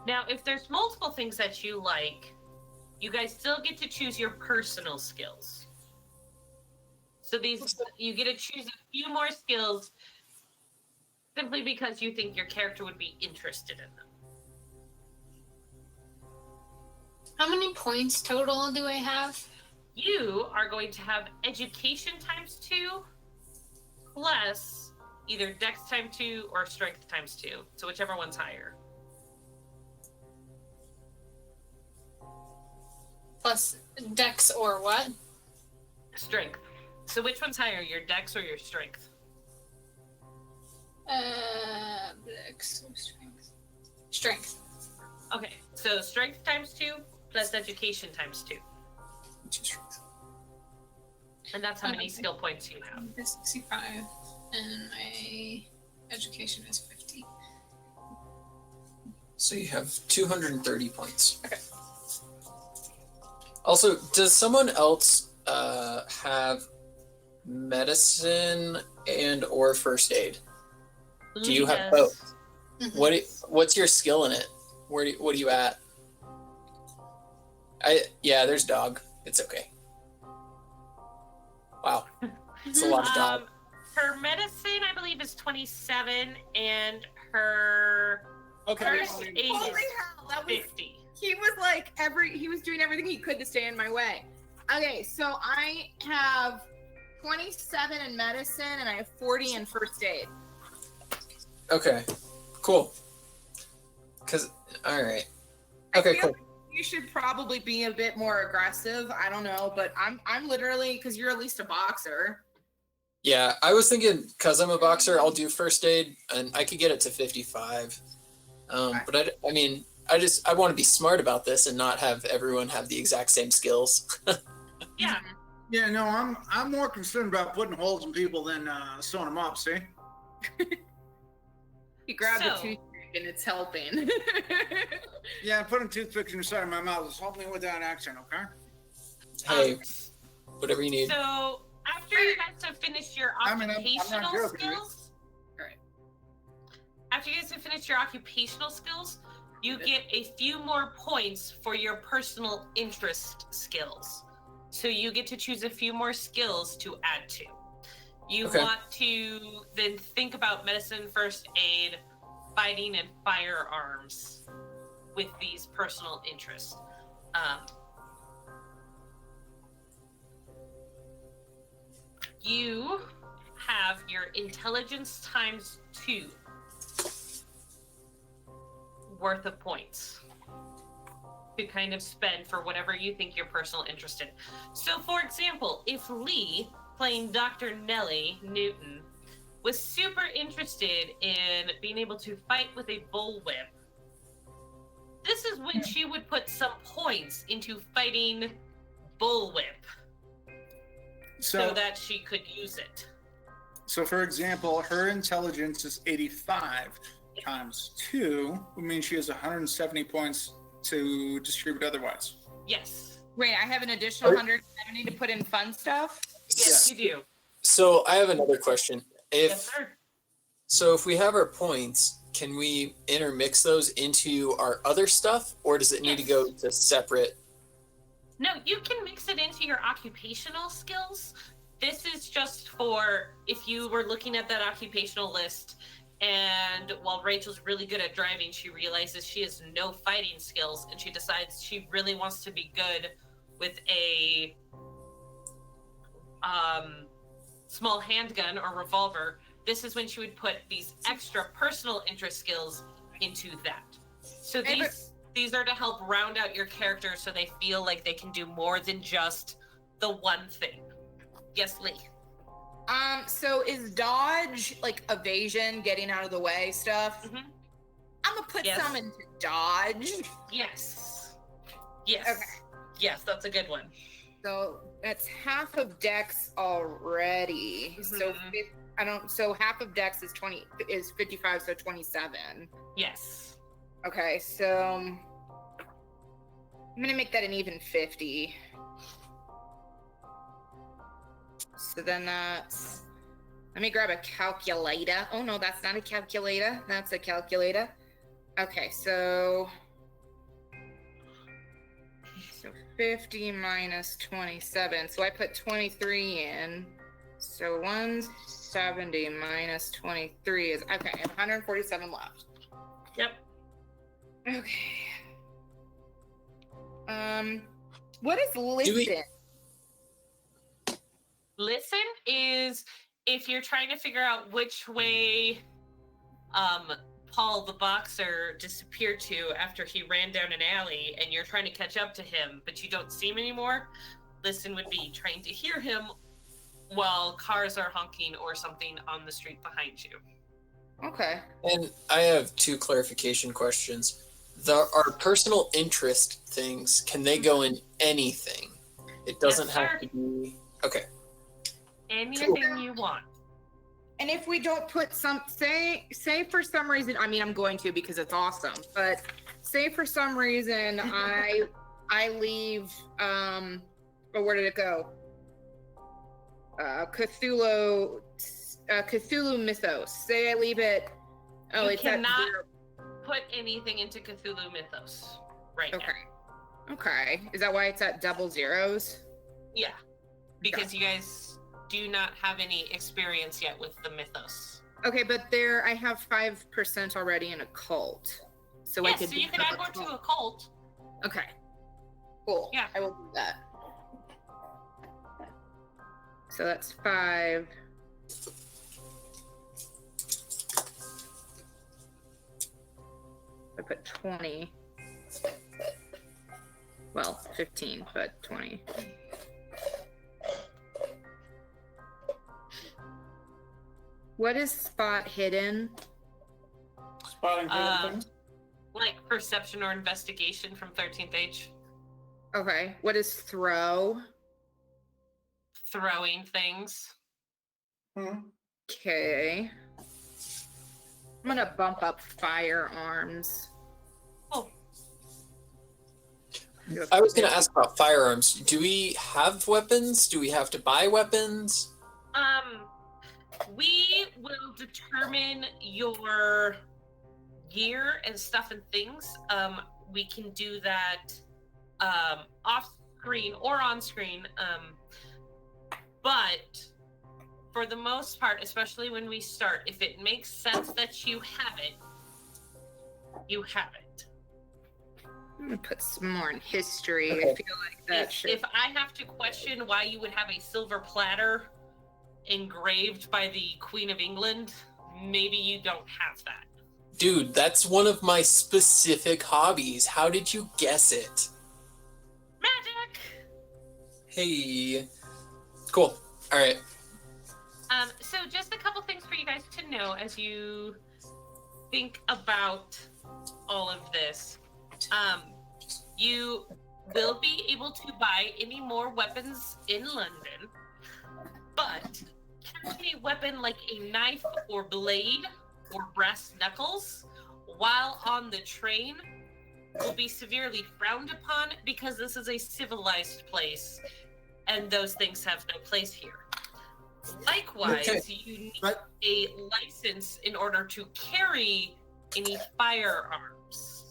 Now, if there's multiple things that you like, you guys still get to choose your personal skills. So you get to choose a few more skills simply because you think your character would be interested in them. How many points total do I have? You are going to have education times 2 plus either dex times 2 or strength times 2. So whichever one's higher. Plus dex or what? Strength. So which one's higher, your dex or your strength? Dex or strength. Strength. Okay, so strength times 2 plus education times 2. And that's how many skill points you have. 65, and my education is 50. So you have 230 points. Okay. Also, does someone else have medicine and or first aid? Do you have both? What's your skill in it? What are you at? There's dog. It's okay. Wow. It's a lot of dog. Her medicine, I believe, is 27, and her first aid is Holy hell, that was 50. he was like he was doing everything he could to stay in my way. Okay, so I have 27 in medicine and I have 40 in first aid. Okay, cool. All right. Okay, cool. Like you should probably be a bit more aggressive. I don't know, but I'm literally, because you're at least a boxer. Yeah, I was thinking because I'm a boxer, I'll do first aid and I could get it to 55. But I want to be smart about this and not have everyone have the exact same skills. Yeah. Yeah, no, I'm more concerned about putting holes in people than sewing them up. See? He grabbed a So- toothpick and it's helping. Yeah, putting toothpicks inside of my mouth is helping me with that accent. Okay. Hey, whatever you need. So after you guys have finished your I'm not occupational joking. skills, Right. after you guys have finished your occupational skills, you get a few more points for your personal interest skills. So you get to choose a few more skills to add to. You Okay. want to then think about medicine, first aid, fighting, and firearms with these personal interests. You have your intelligence times 2 worth of points to kind of spend for whatever you think you're personal interest in. So, for example, if Lee, playing Dr. Nellie Newton, was super interested in being able to fight with a bullwhip, this is when she would put some points into fighting bullwhip so that she could use it. So, for example, her intelligence is 85 times 2, which means she has 170 points to distribute otherwise. Yes. Wait, I have an additional 170 to put in fun stuff? Yes, you do. So I have another question. Yes, sir. So if we have our points, can we intermix those into our other stuff, or does it need to go to separate? No, you can mix it into your occupational skills. This is just for if you were looking at that occupational list, and while Rachel's really good at driving, she realizes she has no fighting skills, and she decides she really wants to be good with a small handgun or revolver. This is when she would put these extra personal interest skills into that. So these are to help round out your character so they feel like they can do more than just the one thing. Yes, Lee. So is dodge like evasion, getting out of the way stuff? Mhm. I'm gonna put Yes. some into dodge. Yes. Yes. Okay. Yes, that's a good one. So that's half of dex already. So Mhm. so half of dex is 55, so 27. Yes. Okay, so I'm gonna make that an even 50. So then that's, let me grab a calculator. Oh no, that's not a calculator. That's a calculator. Okay, so 50 minus 27. So I put 23 in. So 170 minus 23 is, okay, I have 147 left. Yep. Okay. What is listen? Listen is if you're trying to figure out which way Paul the boxer disappeared to after he ran down an alley and you're trying to catch up to him, but you don't see him anymore. Listen would be trying to hear him while cars are honking or something on the street behind you. Okay. And I have 2 clarification questions. Our personal interest things, can they go in anything? It doesn't Yes, have sir. to be... Okay. Anything you want. And if we don't put say for some reason, I mean, I'm going to because it's awesome, but say for some reason I leave, or where did it go? Cthulhu mythos. Say I leave it. Oh, you it's cannot at put anything into Cthulhu mythos right now. Okay. Is that why it's at double zeros? Yeah, because you guys do not have any experience yet with the mythos. Okay, but I have 5% already in occult. So I could so you can add more to occult. Okay. Cool. Yeah. I will do that. So that's 5. I put 20. Well, 15, but 20. What is spot hidden? Spotting things. Like perception or investigation from 13th age. Okay. What is throw? Throwing things. Okay. I'm gonna bump up firearms. Oh. I was going to ask about firearms. Do we have weapons? Do we have to buy weapons? We will determine your gear and stuff and things. We can do that off screen or on screen. But for the most part, especially when we start, if it makes sense that you have it, you have it. I'm gonna put some more in history. Okay. I feel like that should. If I have to question why you would have a silver platter engraved by the Queen of England, maybe you don't have that. Dude, that's one of my specific hobbies. How did you guess it? Magic! Hey. Cool. All right. So just a couple things for you guys to know as you think about all of this. You will be able to buy any more weapons in London, but carrying a weapon like a knife or blade or brass knuckles while on the train will be severely frowned upon because this is a civilized place and those things have no place here. Likewise, you need a license in order to carry any firearms.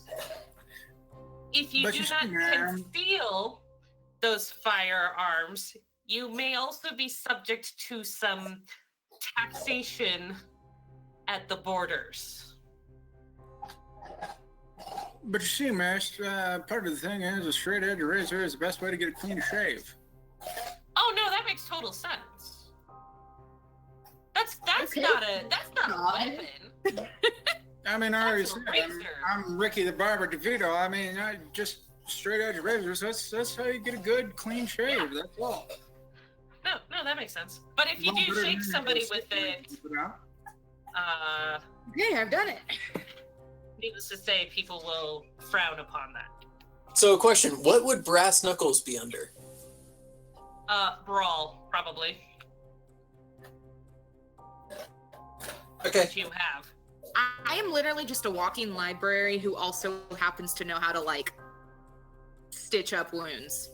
If you do not conceal those firearms, you may also be subject to some taxation at the borders. But you see, Master, part of the thing is a straight edge razor is the best way to get a clean shave. Oh no, that makes total sense. That's Okay. not a weapon. I mean, I already That's a said razor. I'm Ricky the Barber DeVito. I mean, I just straight edge razors. That's how you get a good clean shave. Yeah. That's all. No, that makes sense. But if you Well, do better shake than somebody this. with it, Okay, I've done it. needless to say, people will frown upon that. So, a question: what would brass knuckles be under? Brawl, probably, Okay. which you have. I am literally just a walking library who also happens to know how to like stitch up wounds.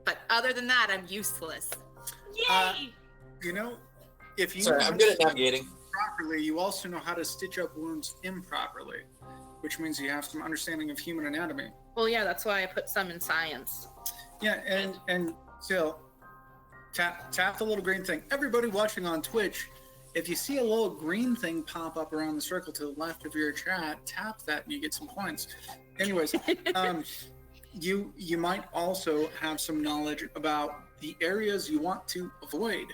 But other than that, I'm useless. Yay! You know, if you Sorry, know I'm how good to at stitch navigating. properly, you also know how to stitch up wounds improperly, which means you have some understanding of human anatomy. Well, yeah, that's why I put some in science. Yeah, and still, tap the little green thing. Everybody watching on Twitch, if you see a little green thing pop up around the circle to the left of your chat, tap that and you get some points. Anyways, you might also have some knowledge about the areas you want to avoid,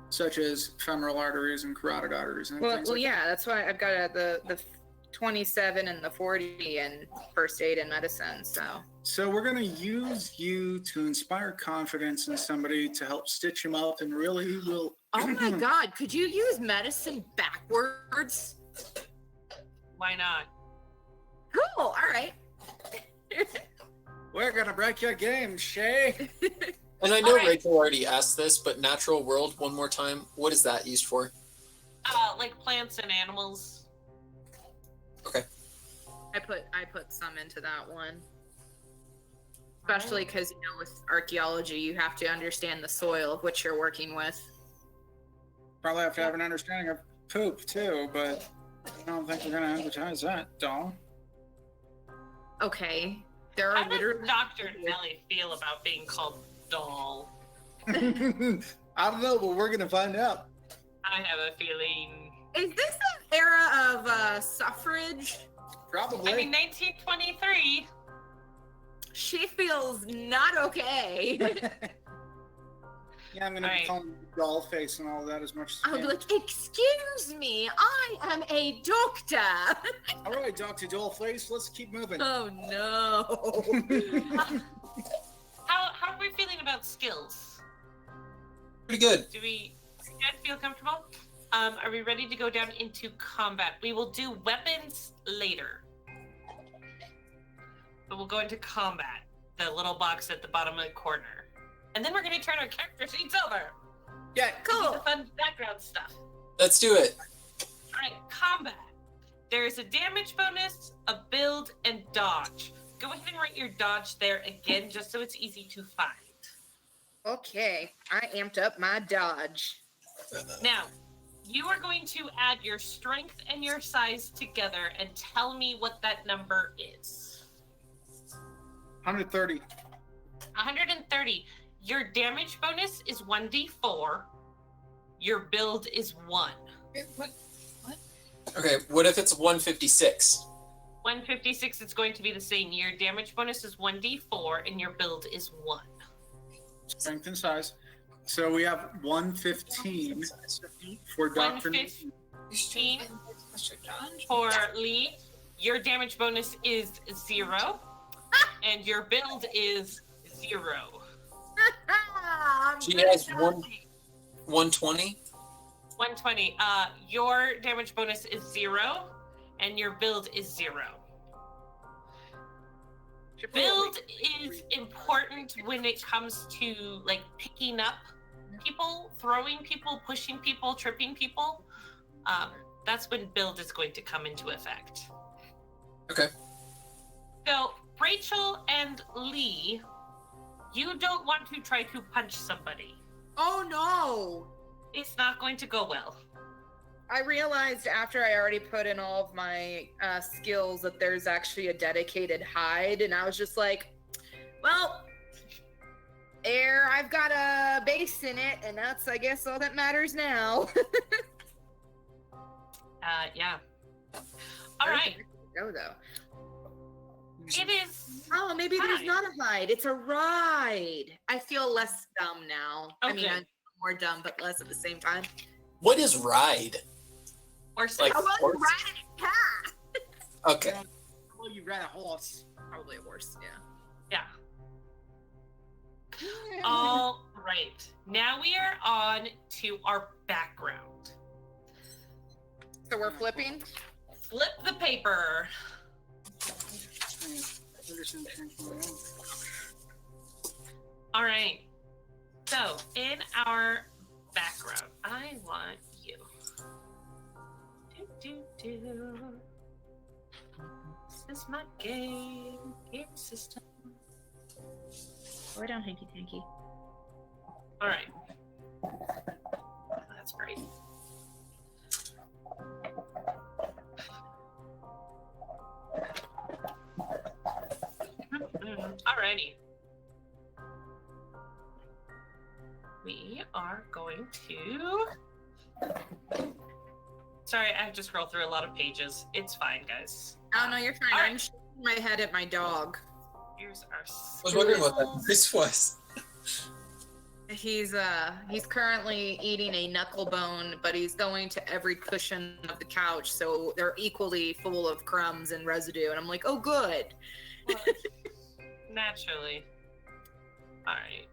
such as femoral arteries and carotid arteries and things like Yeah, that's why I've got the 27 and the 40 and first aid and medicine. So So we're going to use you to inspire confidence in somebody to help stitch them up and really will. oh my God, could you use medicine backwards? Why not? Cool. All right. We're going to break your game, Shay. And I know All right. Rachel already asked this, but natural world, one more time. What is that used for? like plants and animals. Okay. I put some into that one. Especially because, with archaeology, you have to understand the soil of which you're working with. Probably have to have an understanding of poop, too, but I don't think we're going to advertise that, doll. Okay. There are How does literally... Dr. Nelly feel about being called doll? I don't know, but we're going to find out. I have a feeling. Is this an era of suffrage? Probably. I mean, 1923. She feels not okay. Yeah, I'm going to be calling doll face and all that as much as I'll be like, excuse me, I am a doctor. All right, Dr. Dollface, let's keep moving. Oh, no. How are we feeling about skills? Pretty good. Do you guys feel comfortable? Are we ready to go down into combat? We will do weapons later. But we'll go into combat, the little box at the bottom of the corner. And then we're going to turn our character sheets over. Yeah, Cool. The fun background stuff. Let's do it. All right, combat. There's a damage bonus, a build, and dodge. Go ahead and write your dodge there again, just so it's easy to find. Okay, I amped up my dodge. Now, you are going to add your strength and your size together and tell me what that number is. 130. 130. Your damage bonus is 1d4. Your build is 1. What? Okay, what if it's 156? 156 is going to be the same. Your damage bonus is 1d4 and your build is 1. Strength and size. So we have 115 for Dr. 115 for Lee. Your damage bonus is 0. And your build is 0. She has 120. 120. Your damage bonus is 0, and your build is 0. Build is important when it comes to like picking up people, throwing people, pushing people, tripping people. That's when build is going to come into effect. Okay. So Rachel and Lee, you don't want to try to punch somebody. Oh, no. It's not going to go well. I realized after I already put in all of my skills that there's actually a dedicated hide, and I was just like, well, I've got a base in it, and that's, I guess, all that matters now. Yeah. All right. Go, though. It is. Oh, maybe there's Hi. not a hide. It's a ride. I feel less dumb now. I mean, Okay. I'm more dumb, but less at the same time. What is ride? Or Like I want to horse? ride a cat. Okay. Well, you ran a horse. Probably a horse, yeah. Yeah. All right. Now we are on to our background. So we're flipping? Flip the paper. All right. So in our background, I want you. This is my game system. We're down hanky tanky. All right. That's great. Alrighty. We are going to. Sorry, I have to scroll through a lot of pages. It's fine, guys. Oh, no, you're fine. All I'm right. shaking my head at my dog. Here's our. I was wondering what that voice was. He's currently eating a knuckle bone, but he's going to every cushion of the couch, so they're equally full of crumbs and residue. And I'm like, oh, good. Naturally. All right.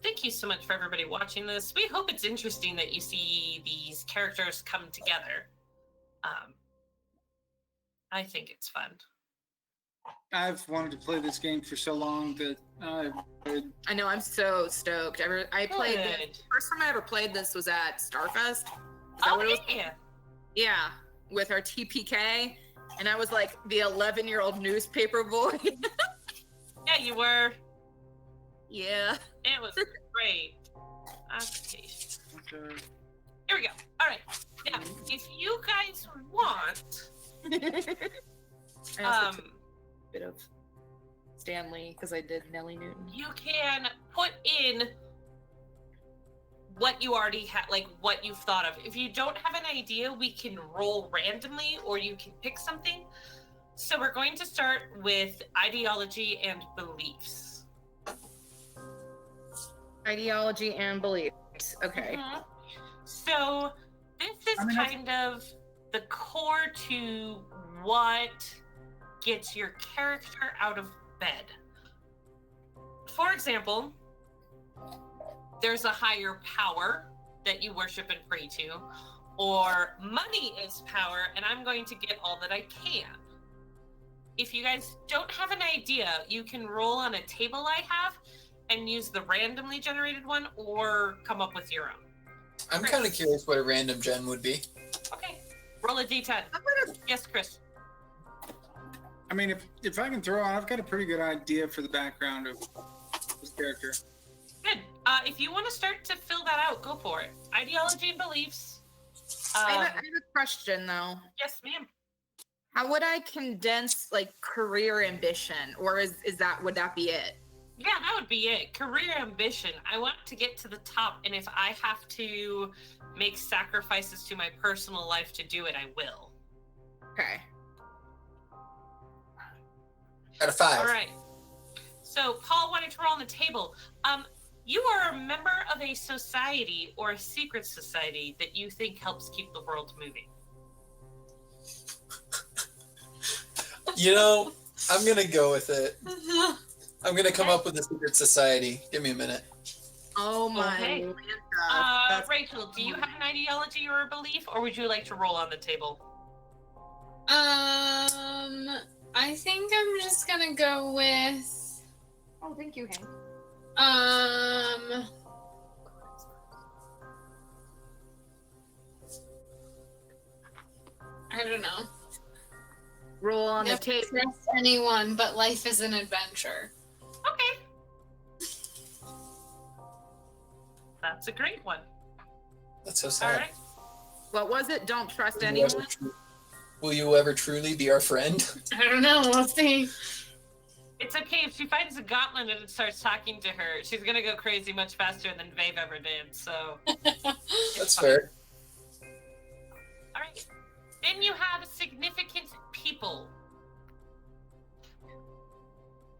Thank you so much for everybody watching this. We hope it's interesting that you see these characters come together. I think it's fun. I've wanted to play this game for so long that I know, I'm so stoked. I played Good. this. First time I ever played this was at Starfest. Is that Oh, what it was? yeah. Yeah, with our TPK. And I was like the 11-year-old newspaper boy. Yeah, you were. Yeah. It was great. Occupation. Here we go. All right. Now, if you guys want, I also took a bit of Stanley because I did Nellie Newton. you can put in what you already have, like what you've thought of. If you don't have an idea, we can roll randomly or you can pick something. So we're going to start with ideology and beliefs. Ideology and beliefs. Okay. Mhm. So this is kind of the core to what gets your character out of bed. For example, there's a higher power that you worship and pray to, or money is power and I'm going to get all that I can. If you guys don't have an idea, you can roll on a table I have and use the randomly generated one or come up with your own. I'm kind of curious what a random gen would be. Okay, roll a d10. Yes, Chris. I mean, if I can throw on, I've got a pretty good idea for the background of this character. Good. If you want to start to fill that out, go for it. Ideology and beliefs. I have a question though. Yes, ma'am. How would I condense like career ambition, or would that be it? Yeah, that would be it. Career ambition. I want to get to the top, and if I have to make sacrifices to my personal life to do it, I will. Okay. Out of 5. All right. So Paul wanted to roll on the table. You are a member of a society or a secret society that you think helps keep the world moving. You know, I'm going to go with it. I'm going to come up with a secret society. Give me a minute. Oh my. Okay. Lanta. Rachel, do you have an ideology or a belief, or would you like to roll on the table? I think I'm just gonna go with Oh, thank you, Hank. I don't know. Roll on the Never table. trust anyone, but life is an adventure. Okay. That's a great one. That's so All sad. right. What was it? Don't trust Will you ever anyone. Will you ever truly be our friend? I don't know. We'll see. It's okay if she finds a gauntlet and starts talking to her. She's gonna go crazy much faster than Vave ever did. So, That's fair. all right. Then you have significant people.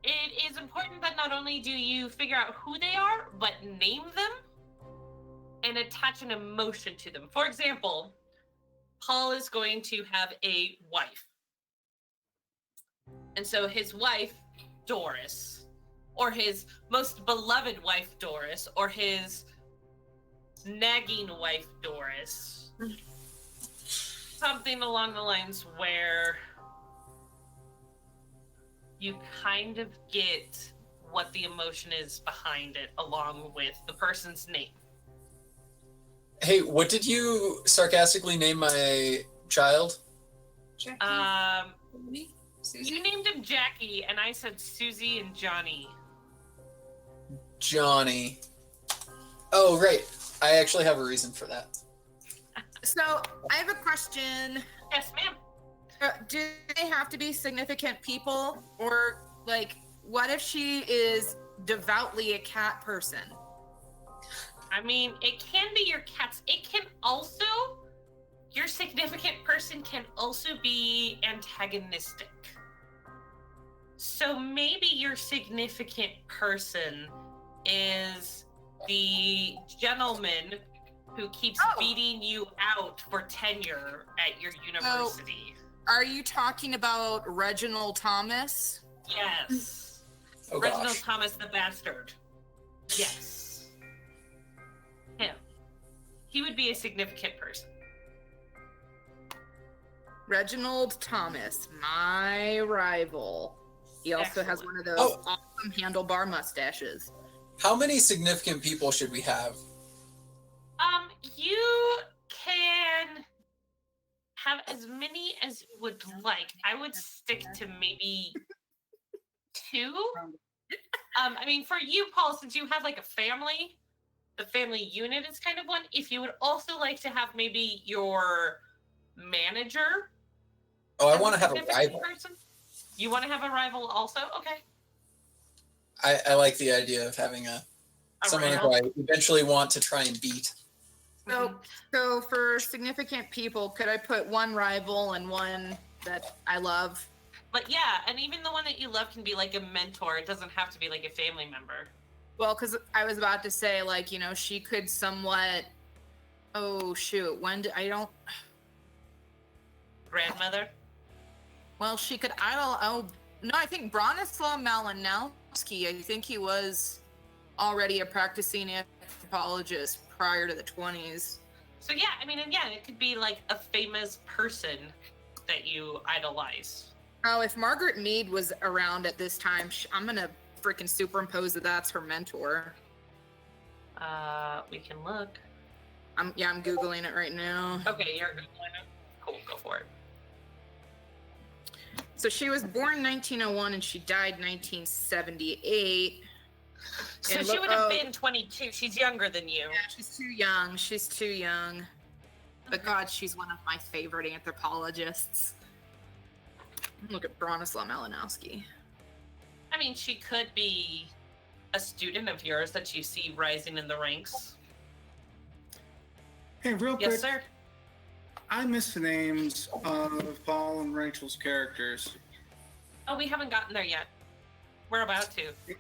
It is important that not only do you figure out who they are, but name them and attach an emotion to them. For example, Paul is going to have a wife. And so his wife, Doris, or his most beloved wife, Doris, or his nagging wife, Doris. Something along the lines where you kind of get what the emotion is behind it along with the person's name. Hey, what did you sarcastically name my child? Jackie, Susie? You named him Jackie, and I said Susie and Johnny. Johnny. Oh, right. I actually have a reason for that. So I have a question. Yes, ma'am. Do they have to be significant people, or like, what if she is devoutly a cat person? I mean, it can be your cats. It can also, your significant person can also be antagonistic. So maybe your significant person is the gentleman who keeps beating you out for tenure at your university. Are you talking about Reginald Thomas? Yes. Oh, Reginald gosh. Thomas the bastard. Yes. Him. He would be a significant person. Reginald Thomas, my rival. He also has Excellent. one of those Oh. awesome handlebar mustaches. How many significant people should we have? You can have as many as you would like. I would stick to maybe 2. I mean, for you, Paul, since you have like a family, the family unit is kind of one. If you would also like to have maybe your manager. Oh, I as want to have a significant rival. person. You want to have a rival also? Okay. I like the idea of having someone who I eventually want to try and beat. So for significant people, could I put one rival and one that I love? But yeah, and even the one that you love can be like a mentor. It doesn't have to be like a family member. Well, because I was about to say, like, you know, she could somewhat. Oh shoot! Grandmother. Well, she could idol. Oh no, I think Bronislaw Malinowski. I think he was already a practicing anthropologist prior to the 20s. So yeah, I mean, and yeah, it could be like a famous person that you idolize. Oh, if Margaret Mead was around at this time, I'm gonna freaking superimpose that's her mentor. We can look. I'm googling it right now. Okay, you're googling it. Cool, go for it. So she was born 1901 and she died 1978. So And she look- would have oh. been 22. She's younger than you. Yeah, she's too young. She's too young. But God, she's one of my favorite anthropologists. Look at Bronislaw Malinowski. I mean, she could be a student of yours that you see rising in the ranks. Hey, real Yes, quick, sir. I miss the names of Paul and Rachel's characters. Oh, we haven't gotten there yet. We're about to.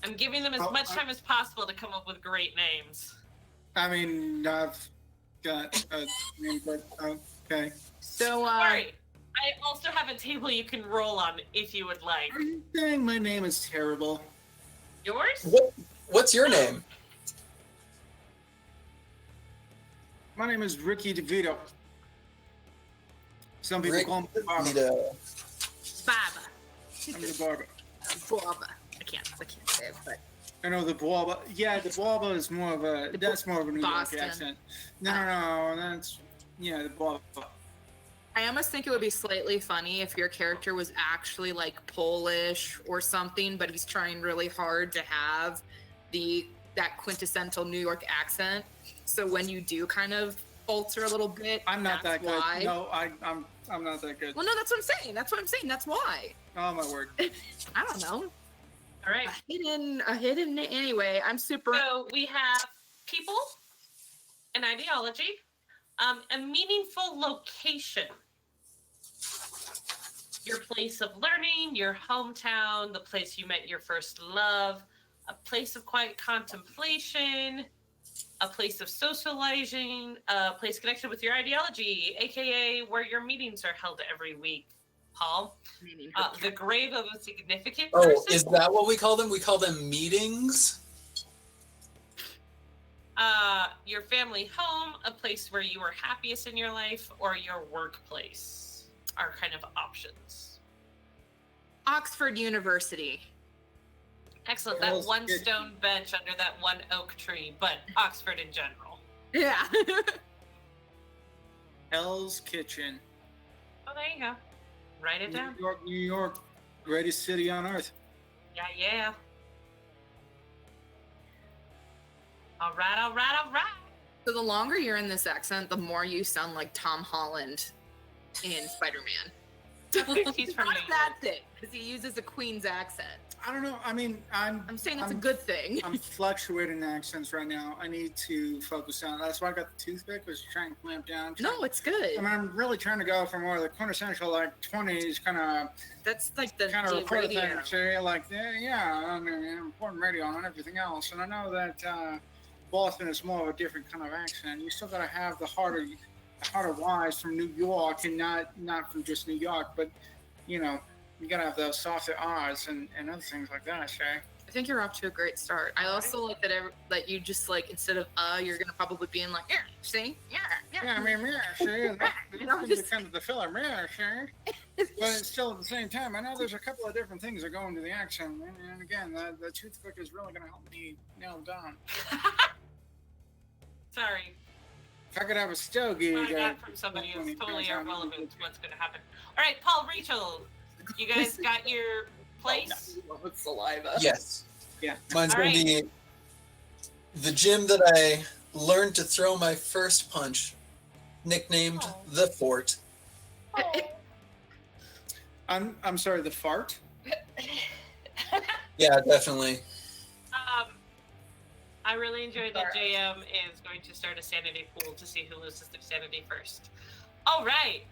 I'm giving them as Oh, much time as possible to come up with great names. I mean, I've got a name, but okay. So, Sorry. I also have a table you can roll on if you would like. Are you saying my name is terrible? Yours? What's your name? My name is Ricky DeVito. Some people Rick call me Barber. Vito. Baba. I'm the barber. Baba. I can't say it, but I know the Boaba. Yeah, the Boaba is more of a. That's more of a New Boston. York accent. No, that's the Boaba. I almost think it would be slightly funny if your character was actually like Polish or something, but he's trying really hard to have that quintessential New York accent. So when you do kind of falter a little bit, I'm not that that's good. why. No, I'm not that good. Well, no, that's what I'm saying. That's why. Oh my word. I don't know. All right. A hidden. Anyway, I'm super. So we have people, an ideology, a meaningful location. Your place of learning, your hometown, the place you met your first love, a place of quiet contemplation, a place of socializing, a place connected with your ideology, aka where your meetings are held every week. Paul, the grave of a significant person. Oh, is that what we call them? We call them meetings? Your family home, a place where you were happiest in your life, or your workplace are kind of options. Oxford University. Excellent. That Hell's one Kitchen. stone bench under that one oak tree, but Oxford in general. Yeah. Hell's Kitchen. Oh, there you go. Write it down. New York, greatest city on earth. Yeah. All right. So the longer you're in this accent, the more you sound like Tom Holland in Spider-Man. He's from Not New that thing, because he uses a Queen's accent. I don't know. I mean, I'm saying that's a I'm- good thing. I'm fluctuating accents right now. I need to focus on. That's why I got the toothpick. Was trying to clamp down. No, it's good. I mean, I'm really trying to go for more of the quintessential like 20s That's like the kind of reporter radio. thing. Say like I mean, important radio and everything else. And I know that Boston is more of a different kind of accent. You still got to have the harder Y's from New York, and not from just New York, but you gotta have those softer R's and other things like that. Shay. I think you're off to a great start. I also like that you just like instead of you're gonna probably be in like see Yeah, I mean, yeah, Shay. You know, That's just- kind of the filler, yeah, Shay. But still, at the same time, I know there's a couple of different things that go into the action, and again, the toothpick is really going to help me nail down. Sorry. If I could have a stogie, What I got from somebody is totally irrelevant to what's going to happen. All right, Paul, Rachel, you guys got your place? With saliva. Yes. Yeah. Mine's All going to be the gym that I learned to throw my first punch, nicknamed the Fort. I'm sorry, the fart. Yeah, definitely. I really enjoyed that JM is going to start a sanity pool to see who loses their sanity first. All right.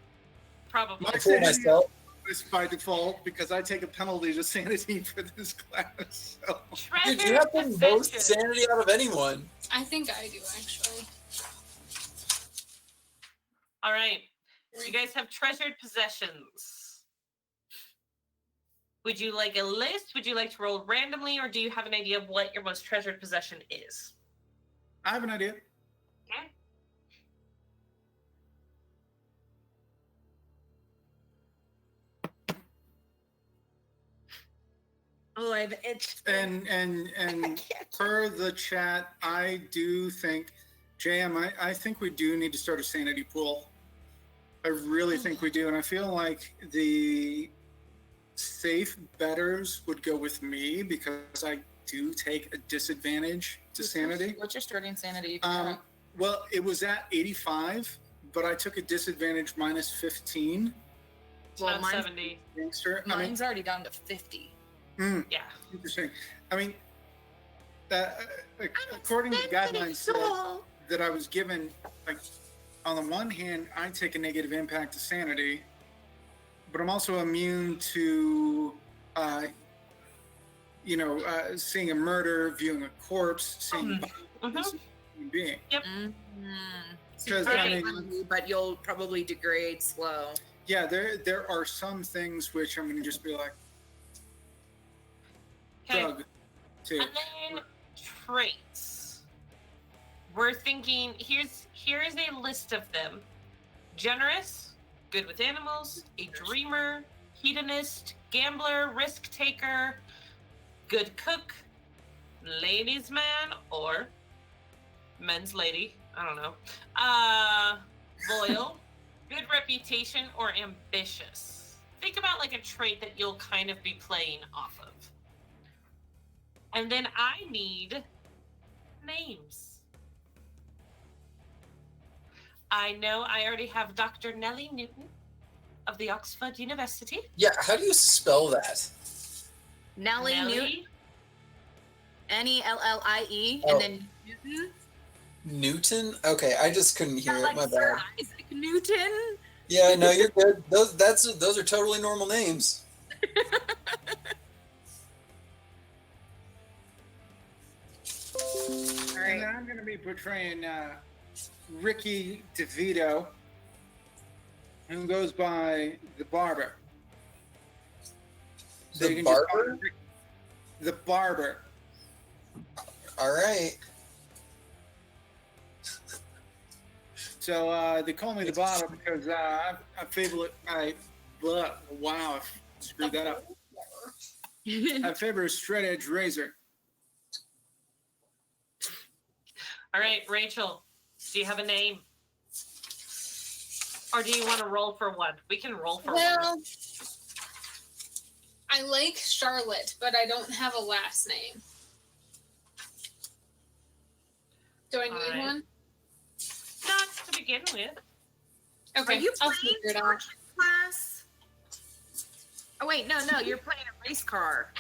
Probably. My Pool sanity myself. is by default because I take a penalty to sanity for this class. So. Treasure Dude, you have the most possession. sanity out of anyone. I think I do, actually. All right. You guys have treasured possessions. Would you like a list? Would you like to roll randomly, or do you have an idea of what your most treasured possession is? I have an idea. Okay. Oh, I've itched. And per the chat, I do think, JM, I think we do need to start a sanity pool. I really think we do, and I feel like the safe betters would go with me because I do take a disadvantage to sanity. What's your starting sanity? Well, it was at 85, but I took a disadvantage minus 15. Well, About 70. Gangster. mine's already down to 50. Yeah. Interesting. I mean, according to the guidelines that I was given, like, on the one hand, I take a negative impact to sanity, but I'm also immune to, seeing a murder, viewing a corpse, seeing a human being. Yep. Because But you'll probably degrade slow. yeah, there are some things which I'm going to just be like, Okay. Doug, too. And then traits. We're thinking here's a list of them. Generous, good with animals, a dreamer, hedonist, gambler, risk taker, good cook, ladies man or men's lady, I don't know. Loyal, good reputation, or ambitious. Think about like a trait that you'll kind of be playing off of. And then I need names. I know I already have Dr. Nellie Newton of the Oxford University. Yeah, how do you spell that? Nellie Newton. Nellie, Oh. and then Newton. Newton? Okay, I just couldn't hear it. My Sir bad. Isaac Newton. Yeah, no, you're good. Those are totally normal names. All And right. then I'm going to be portraying Ricky DeVito, who goes by the Barber. So you The can just call Barber? him Rick- The Barber. All right. So they call me the Barber because I favor it. Wow, I screwed that up. I favor a straight edge razor. All right, Rachel, do you have a name? Or do you want to roll for one? We can roll for one. Well, I like Charlotte, but I don't have a last name. Do I need Alright. one? Not to begin with. Okay, Are you I'll playing figure it out. Torture class? Oh wait, no, you're playing a race car.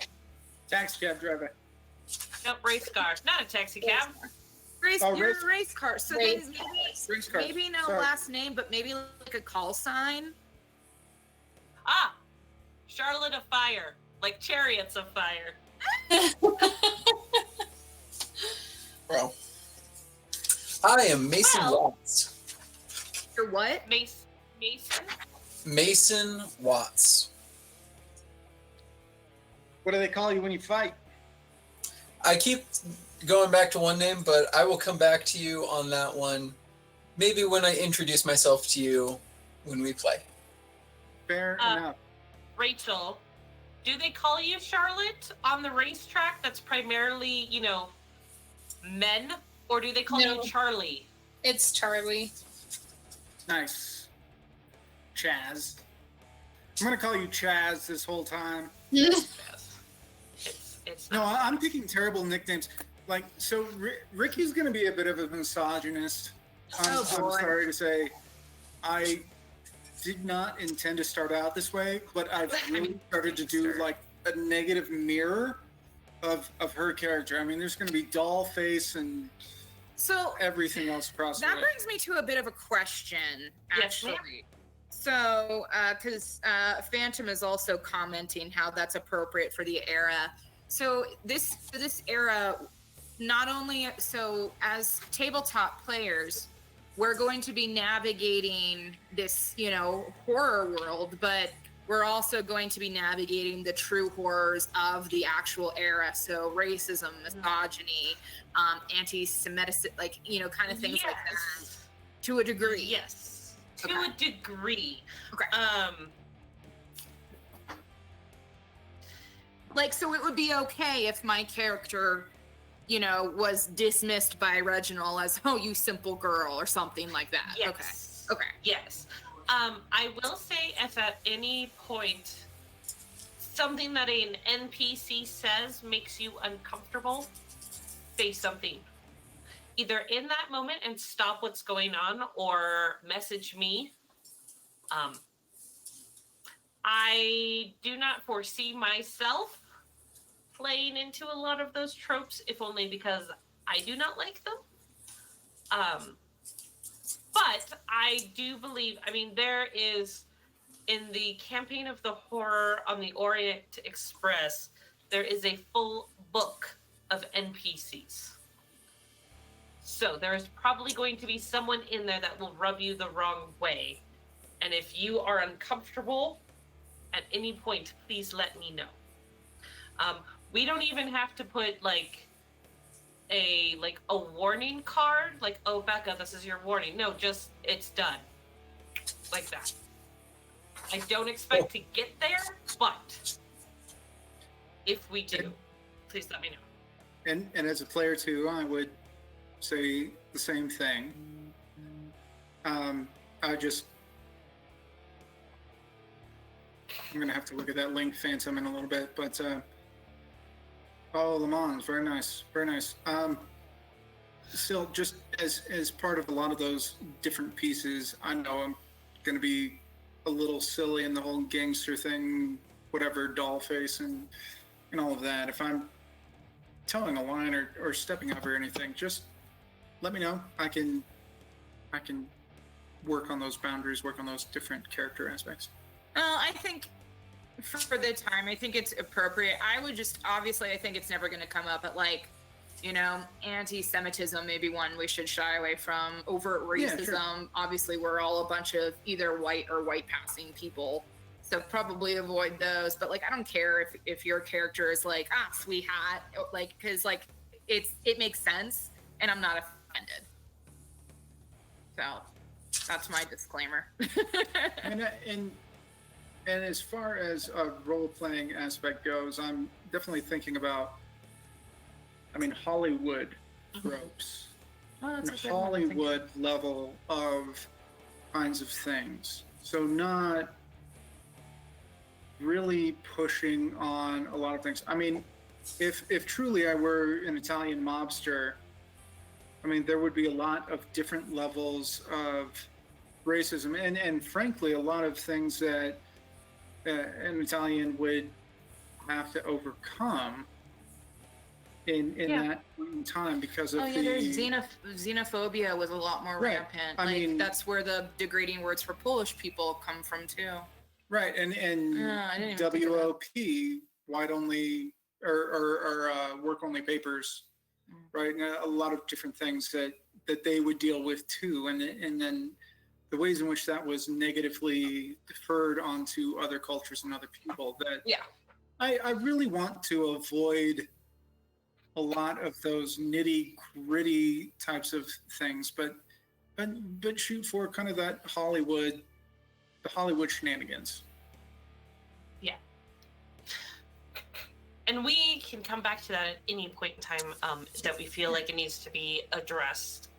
Taxi cab driver. Nope, race car. Not a taxi cab. You're a race car. So then Race car. maybe no Sorry. last name, but maybe like a call sign. Ah, Charlotte of Fire. Like Chariots of Fire. Bro. I am Mason Well. Watts. Or what? Mason? Mason Watts. What do they call you when you fight? I keep going back to one name, but I will come back to you on that one. Maybe when I introduce myself to you when we play. Fair enough. Rachel, do they call you Charlotte on the racetrack? That's primarily, men, or do they call No. you Charlie? It's Charlie. Nice. Chaz. I'm gonna call you Chaz this whole time. Yes. It's No, not. I'm picking terrible nicknames. Like, so Ricky's gonna be a bit of a misogynist. I'm sorry to say. I did not intend to start out this way, but I've really started to do like a negative mirror of her character. I mean, there's going to be doll face and So everything else across the that way. brings me to a bit of a question, Yes, ma'am. actually. So, because Phantom is also commenting how that's appropriate for the era. So for this era, not only as tabletop players, we're going to be navigating this, horror world, but we're also going to be navigating the true horrors of the actual era. So racism, misogyny, anti-Semitic, kind of things like that, to a degree. Yes, to Okay. a degree. Okay. So it would be okay if my character, was dismissed by Reginald as, oh, you simple girl, or something like that. Yes. Okay. Yes. I will say if at any point something that an NPC says makes you uncomfortable, say something. Either in that moment and stop what's going on, or message me. I do not foresee myself playing into a lot of those tropes, if only because I do not like them. But I do believe, there is, in the campaign of the horror on the Orient Express, there is a full book of NPCs. So there is probably going to be someone in there that will rub you the wrong way. And if you are uncomfortable at any point, please let me know. We don't even have to put a warning card, like, oh, Becca, this is your warning. No, just it's done. Like that. I don't expect to get there, but if we do, please let me know. And as a player too, I would say the same thing. I'm gonna have to look at that link, Phantom, in a little bit, but Le Mans, very nice, very nice. Still, just as part of a lot of those different pieces, I know I'm gonna be a little silly in the whole gangster thing, whatever, doll face and all of that. If I'm towing a line or stepping up or anything, just let me know. I can work on those boundaries, work on those different character aspects. I think for the time, I think it's appropriate. I would just, obviously, I think it's never going to come up, but anti-Semitism may be one we should shy away from. Overt racism, Yeah, sure. Obviously, we're all a bunch of either white or white passing people, so probably avoid those. But I don't care if your character is sweet hat, because it makes sense, and I'm not offended. So that's my disclaimer. And as far as a role-playing aspect goes, I'm definitely thinking about, Hollywood tropes. Oh, that's And a good one to think of. Hollywood level of kinds of things. So not really pushing on a lot of things. If truly I were an Italian mobster, there would be a lot of different levels of racism and frankly, a lot of things that an Italian would have to overcome in that point in time because of there's xenophobia was a lot more Right. rampant. That's where the degrading words for Polish people come from too. Right, and I didn't even think of that. WOP, white only or work only papers, right? And a lot of different things that they would deal with too, and then the ways in which that was negatively deferred onto other cultures and other people. I really want to avoid a lot of those nitty gritty types of things, but shoot for kind of that the Hollywood shenanigans. And we can come back to that at any point in time that we feel like it needs to be addressed.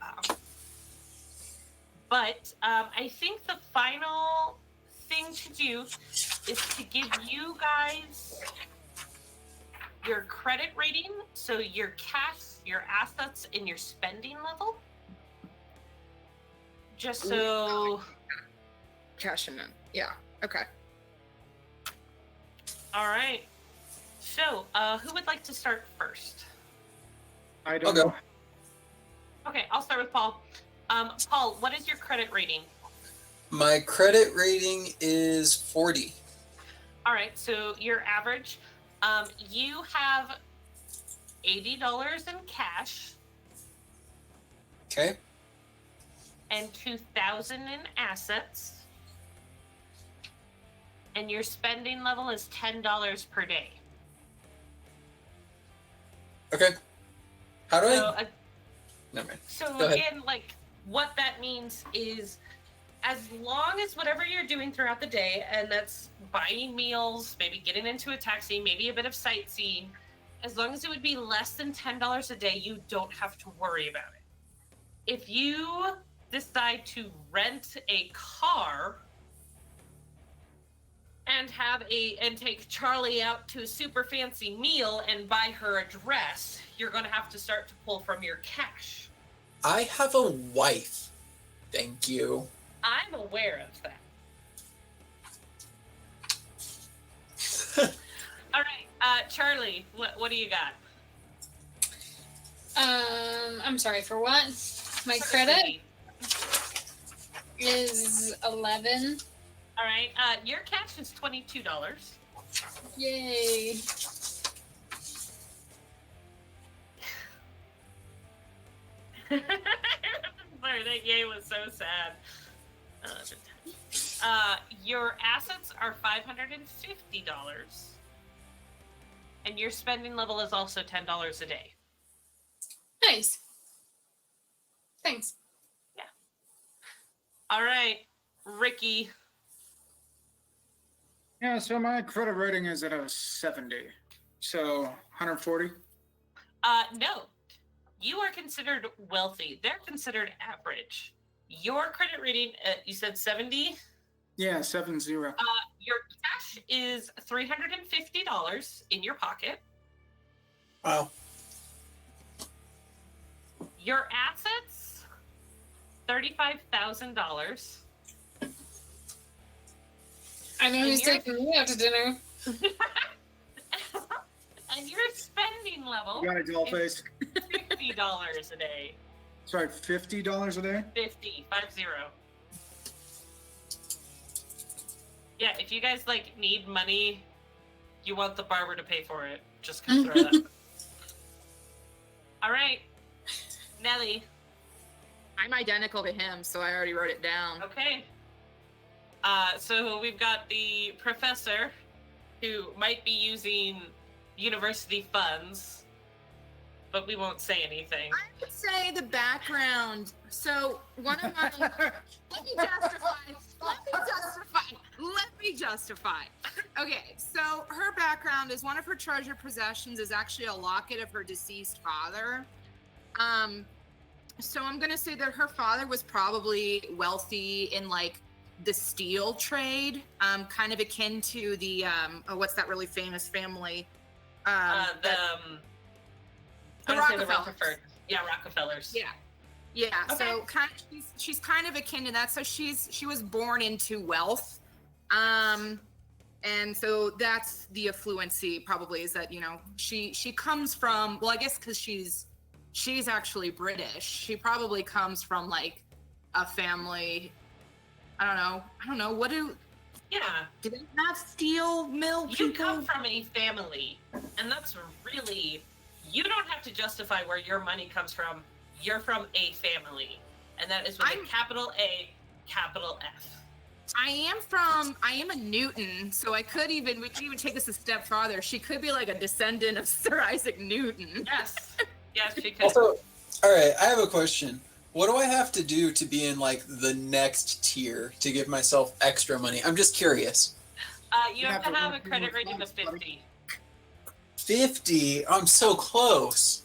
But I think the final thing to do is to give you guys your credit rating, so your cash, your assets, and your spending level. Just so... Cashing in. Yeah. Okay. All right. So, who would like to start first? I don't I'll go. know. Okay, I'll start with Paul. Paul, what is your credit rating? My credit rating is 40. All right, so your average. You have $80 in cash Okay. and $2,000 in assets, and your spending level is $10 per day. Okay. How do So, I? Never mind. so Go ahead. again, like what that means is, as long as whatever you're doing throughout the day, and that's buying meals, maybe getting into a taxi, maybe a bit of sightseeing, as long as it would be less than $10 a day, you don't have to worry about it. If you decide to rent a car and take Charlie out to a super fancy meal and buy her a dress, you're going to have to start to pull from your cash. I have a wife. Thank you. I'm aware of that. All right, Charlie, what do you got? I'm sorry, for what? My credit is 11. All right, your cash is $22. Yay. Sorry, that yay was so sad. Your assets are $550, and your spending level is also $10 a day. Nice. Thanks. All right, Ricky. Yeah, so my credit rating is at a 70. So 140. No, you are considered wealthy. They're considered average. Your credit rating, you said 70? Yeah, 70. Your cash is $350 in your pocket. Wow. Your assets, $35,000. I know who's you're- taking me out to dinner. And your spending level You got a doll face. $50 a day. Sorry, $50 a day? 50. Yeah, if you guys like need money, you want the barber to pay for it, just gonna throw that. All right, Nelly. I'm identical to him, so I already wrote it down. Okay. So we've got the professor who might be using university funds, but we won't say anything. I would say the background. So one of my let me justify. Okay, so her background is one of her treasured possessions is actually a locket of her deceased father. So I'm gonna say that her father was probably wealthy in like the steel trade, kind of akin to the what's that really famous family? The Rockefellers. Yeah, Rockefellers. Yeah. Okay. So kind of, she's kind of akin to that. So she was born into wealth, and so that's the affluency probably is that she comes from, well, I guess because she's actually British. She probably comes from like a family. I don't know. Do they have steel mill You people? come from a family, and that's really, you don't have to justify where your money comes from. You're from a family, and that is with a capital A, capital F. I am a Newton, so we could even take this a step farther. She could be like a descendant of Sir Isaac Newton. Yes, she could. Also, all right, I have a question. What do I have to do to be in like the next tier to give myself extra money? I'm just curious. You have to have a credit rating of 50. 50. I'm so close.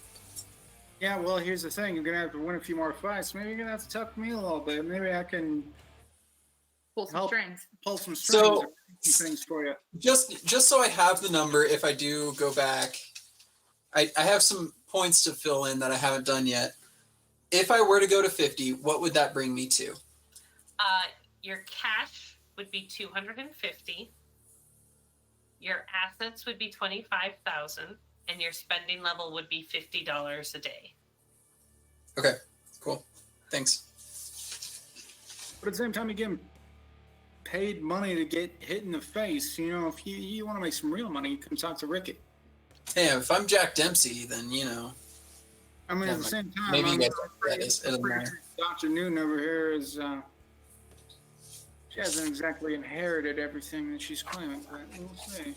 Yeah, well, here's the thing. You're going to have to win a few more fights. Maybe you're going to have to tuck me a little bit. Maybe I can Pull some help strings. pull some strings So- or some things for you. Just so I have the number, if I do go back, I have some points to fill in that I haven't done yet. If I were to go to 50, what would that bring me to? Your cash would be 250. Your assets would be 25,000, and your spending level would be $50 a day. Okay, cool. Thanks. But at the same time, you get paid money to get hit in the face. You know, if you want to make some real money, you come talk to Ricky. Hey, if I'm Jack Dempsey, then I mean, Yeah, at the same time, maybe you I'm guys that is pretty sure Dr. Newton over here is, she hasn't exactly inherited everything that she's claiming, but we'll see.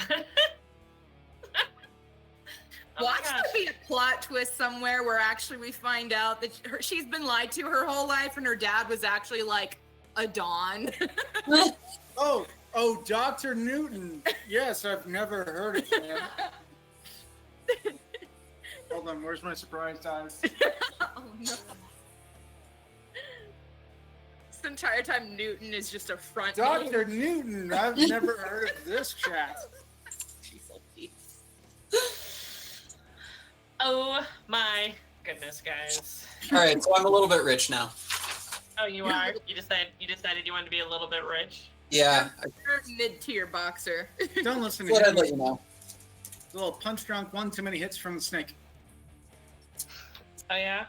Oh my Watch gosh. there be a plot twist somewhere where actually we find out that she's been lied to her whole life and her dad was actually like a Don. Oh, Dr. Newton. Yes, I've never heard of him. Hold on, where's my surprise eyes? Oh no. This entire time Newton is just a front name. Dr. Newton, I've never heard of this chat. She's so deep. Oh my goodness, guys. All right, so I'm a little bit rich now. Oh, you are? You decided you wanted to be a little bit rich? Yeah, You're mid-tier boxer. Don't listen I to thought I'd him. let you know. A little punch drunk, one too many hits from the snake. Oh yeah?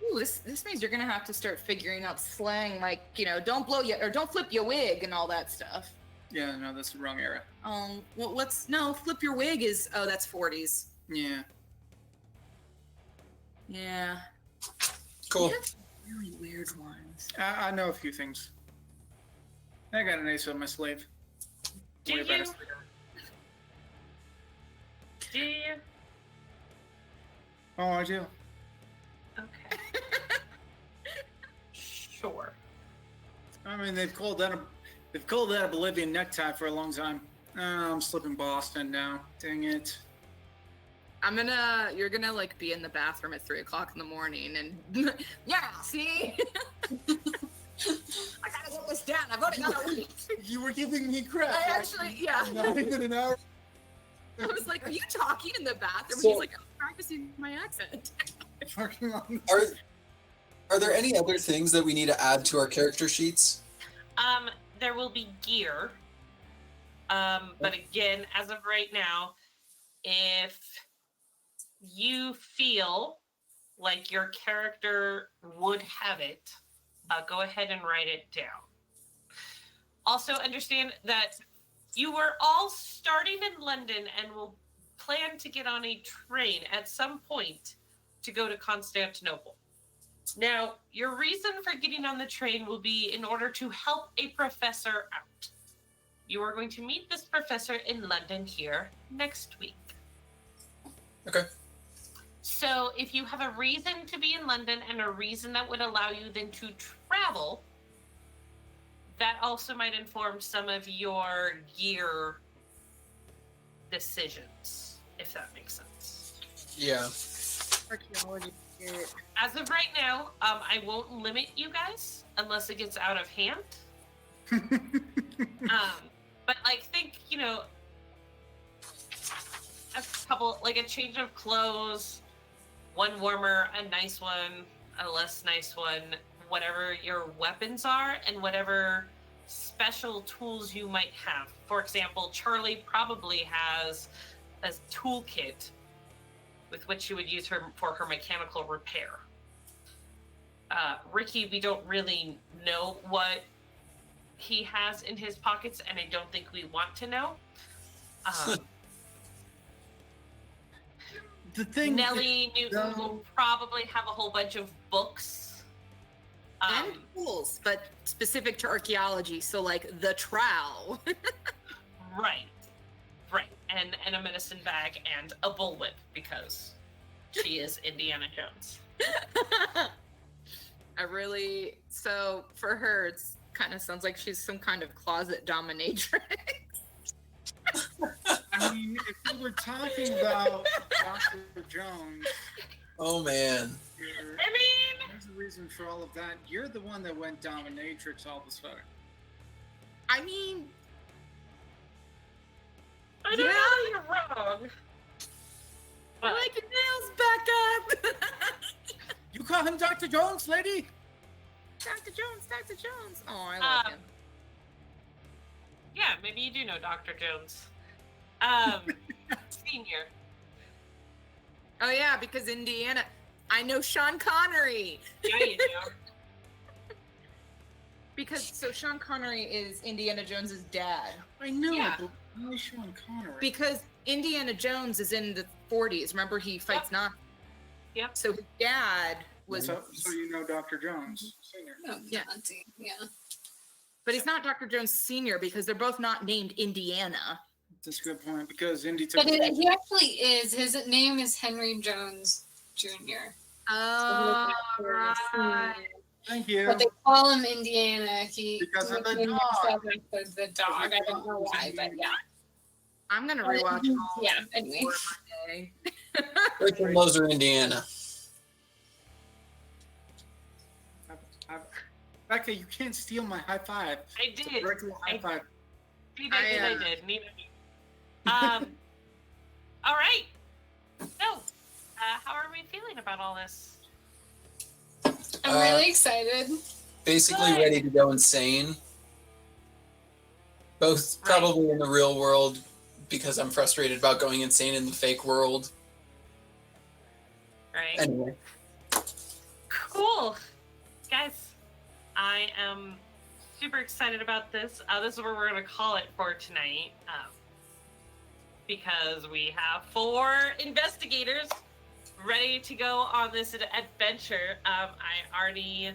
Ooh, this means you're gonna have to start figuring out slang like, don't blow your or don't flip your wig and all that stuff. Yeah, no, that's the wrong era. Well, flip your wig is that's 40s. Yeah. Yeah. Cool. We have some really weird ones. I know a few things. I got an ace on my sleeve. Do Way you? better. Do you? Oh, I do. Okay. Sure. I mean, they've called that a Bolivian necktie for a long time. I'm slipping Boston now. Dang it. You're gonna like be in the bathroom at 3:00 in the morning and yeah, see? I gotta get this down. I've only got a week. You were giving me crap. I actually, yeah. Not even an hour. I was like, are you talking in the bathroom? So- He's like, I'm practicing my accent. Working on Are there any other things that we need to add to our character sheets? There will be gear. But again, as of right now, if you feel like your character would have it, go ahead and write it down. Also, understand that you were all starting in London and will plan to get on a train at some point to go to Constantinople. Now, your reason for getting on the train will be in order to help a professor out. You are going to meet this professor in London here next week. Okay. So if you have a reason to be in London and a reason that would allow you then to travel, that also might inform some of your gear decisions, if that makes sense. Yeah. Archaeology. As of right now, I won't limit you guys unless it gets out of hand. But like, think, a couple, like a change of clothes, one warmer, a nice one, a less nice one, whatever your weapons are, and whatever special tools you might have. For example, Charlie probably has a toolkit with which you would use her for her mechanical repair. Ricky, we don't really know what he has in his pockets, and I don't think we want to know. The thing. Nellie Newton will probably have a whole bunch of books. And tools, but specific to archaeology. So like the trowel. Right. And a medicine bag and a bullwhip because she is Indiana Jones. So for her, it's kind of sounds like she's some kind of closet dominatrix. I mean, if we were talking about Dr. Jones, Oh man. I mean, there's a reason for all of that. You're the one that went dominatrix all of a sudden. I mean, I don't know that you're wrong. I But like your nails back up. You call him Dr. Jones, lady? Dr. Jones, Dr. Jones. Oh, I like him. yeah, maybe you do know Dr. Jones. Senior. Oh yeah, because Indiana. I know Sean Connery. Yeah, you do. Because so Sean Connery is Indiana Jones's dad. I know, Yeah. but why Sean Connery? Because Indiana Jones is in the 40s. Remember, he fights Nazis. Yep. So his dad was, so you know Dr. Jones, Senior. Oh, Yeah. yeah. but he's not Dr. Jones Senior because they're both not named Indiana. That's a good point, because Indy took But he actually is. His name is Henry Jones Jr. Oh, right. Thank you. But they call him Indiana. He Because of the nicknamed dog. himself after the dog. I don't know why, but yeah. I'm gonna rewatch all Yeah, anyway. for Monday. Richard Loser, Indiana. Becca, you can't steal my high five. I It's a did. virtual high five. I did. All right. So, how are we feeling about all this? I'm really excited. Basically Good. ready to go insane. Both Right. probably in the real world because I'm frustrated about going insane in the fake world. Right. Anyway. Cool. Guys, I am super excited about this. This is what we're going to call it for tonight. Because we have 4 investigators ready to go on this adventure. I already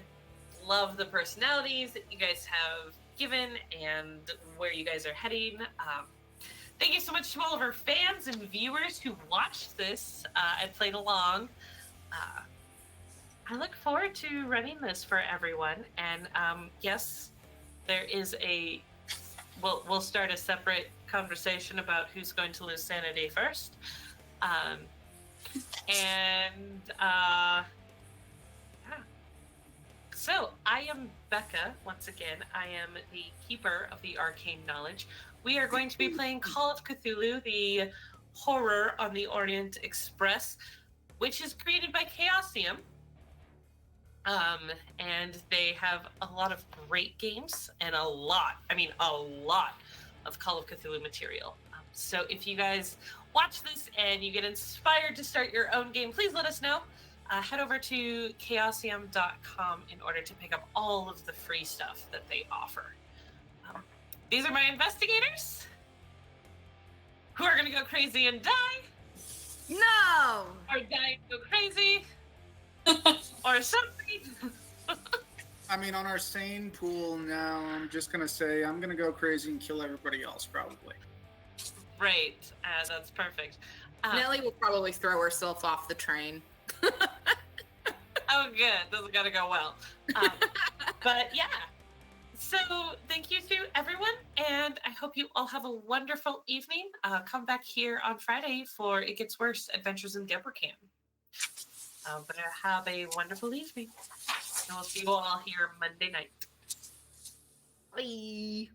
love the personalities that you guys have given and where you guys are heading. Thank you so much to all of our fans and viewers who watched this and played along. I look forward to running this for everyone. And yes, there is a. We'll start a separate conversation about who's going to lose sanity first. Yeah. So I am Becca. Once again, I am the keeper of the arcane knowledge. We are going to be playing Call of Cthulhu, the horror on the Orient Express, which is created by Chaosium. And they have a lot of great games and a lot of Call of Cthulhu material. So if you guys watch this and you get inspired to start your own game, please let us know. Head over to chaosium.com in order to pick up all of the free stuff that they offer. These are my investigators who are going to go crazy and die, No! or die and go crazy, or something. I mean, on our sane pool now, I'm just going to say I'm going to go crazy and kill everybody else, probably. Right, that's perfect. Nellie will probably throw herself off the train. Oh, good. This is going to go well. But yeah. So thank you to everyone, and I hope you all have a wonderful evening. Come back here on Friday for It Gets Worse, Adventures in Gabber Camp. But have a wonderful evening. And we'll see you all here Monday night. Bye.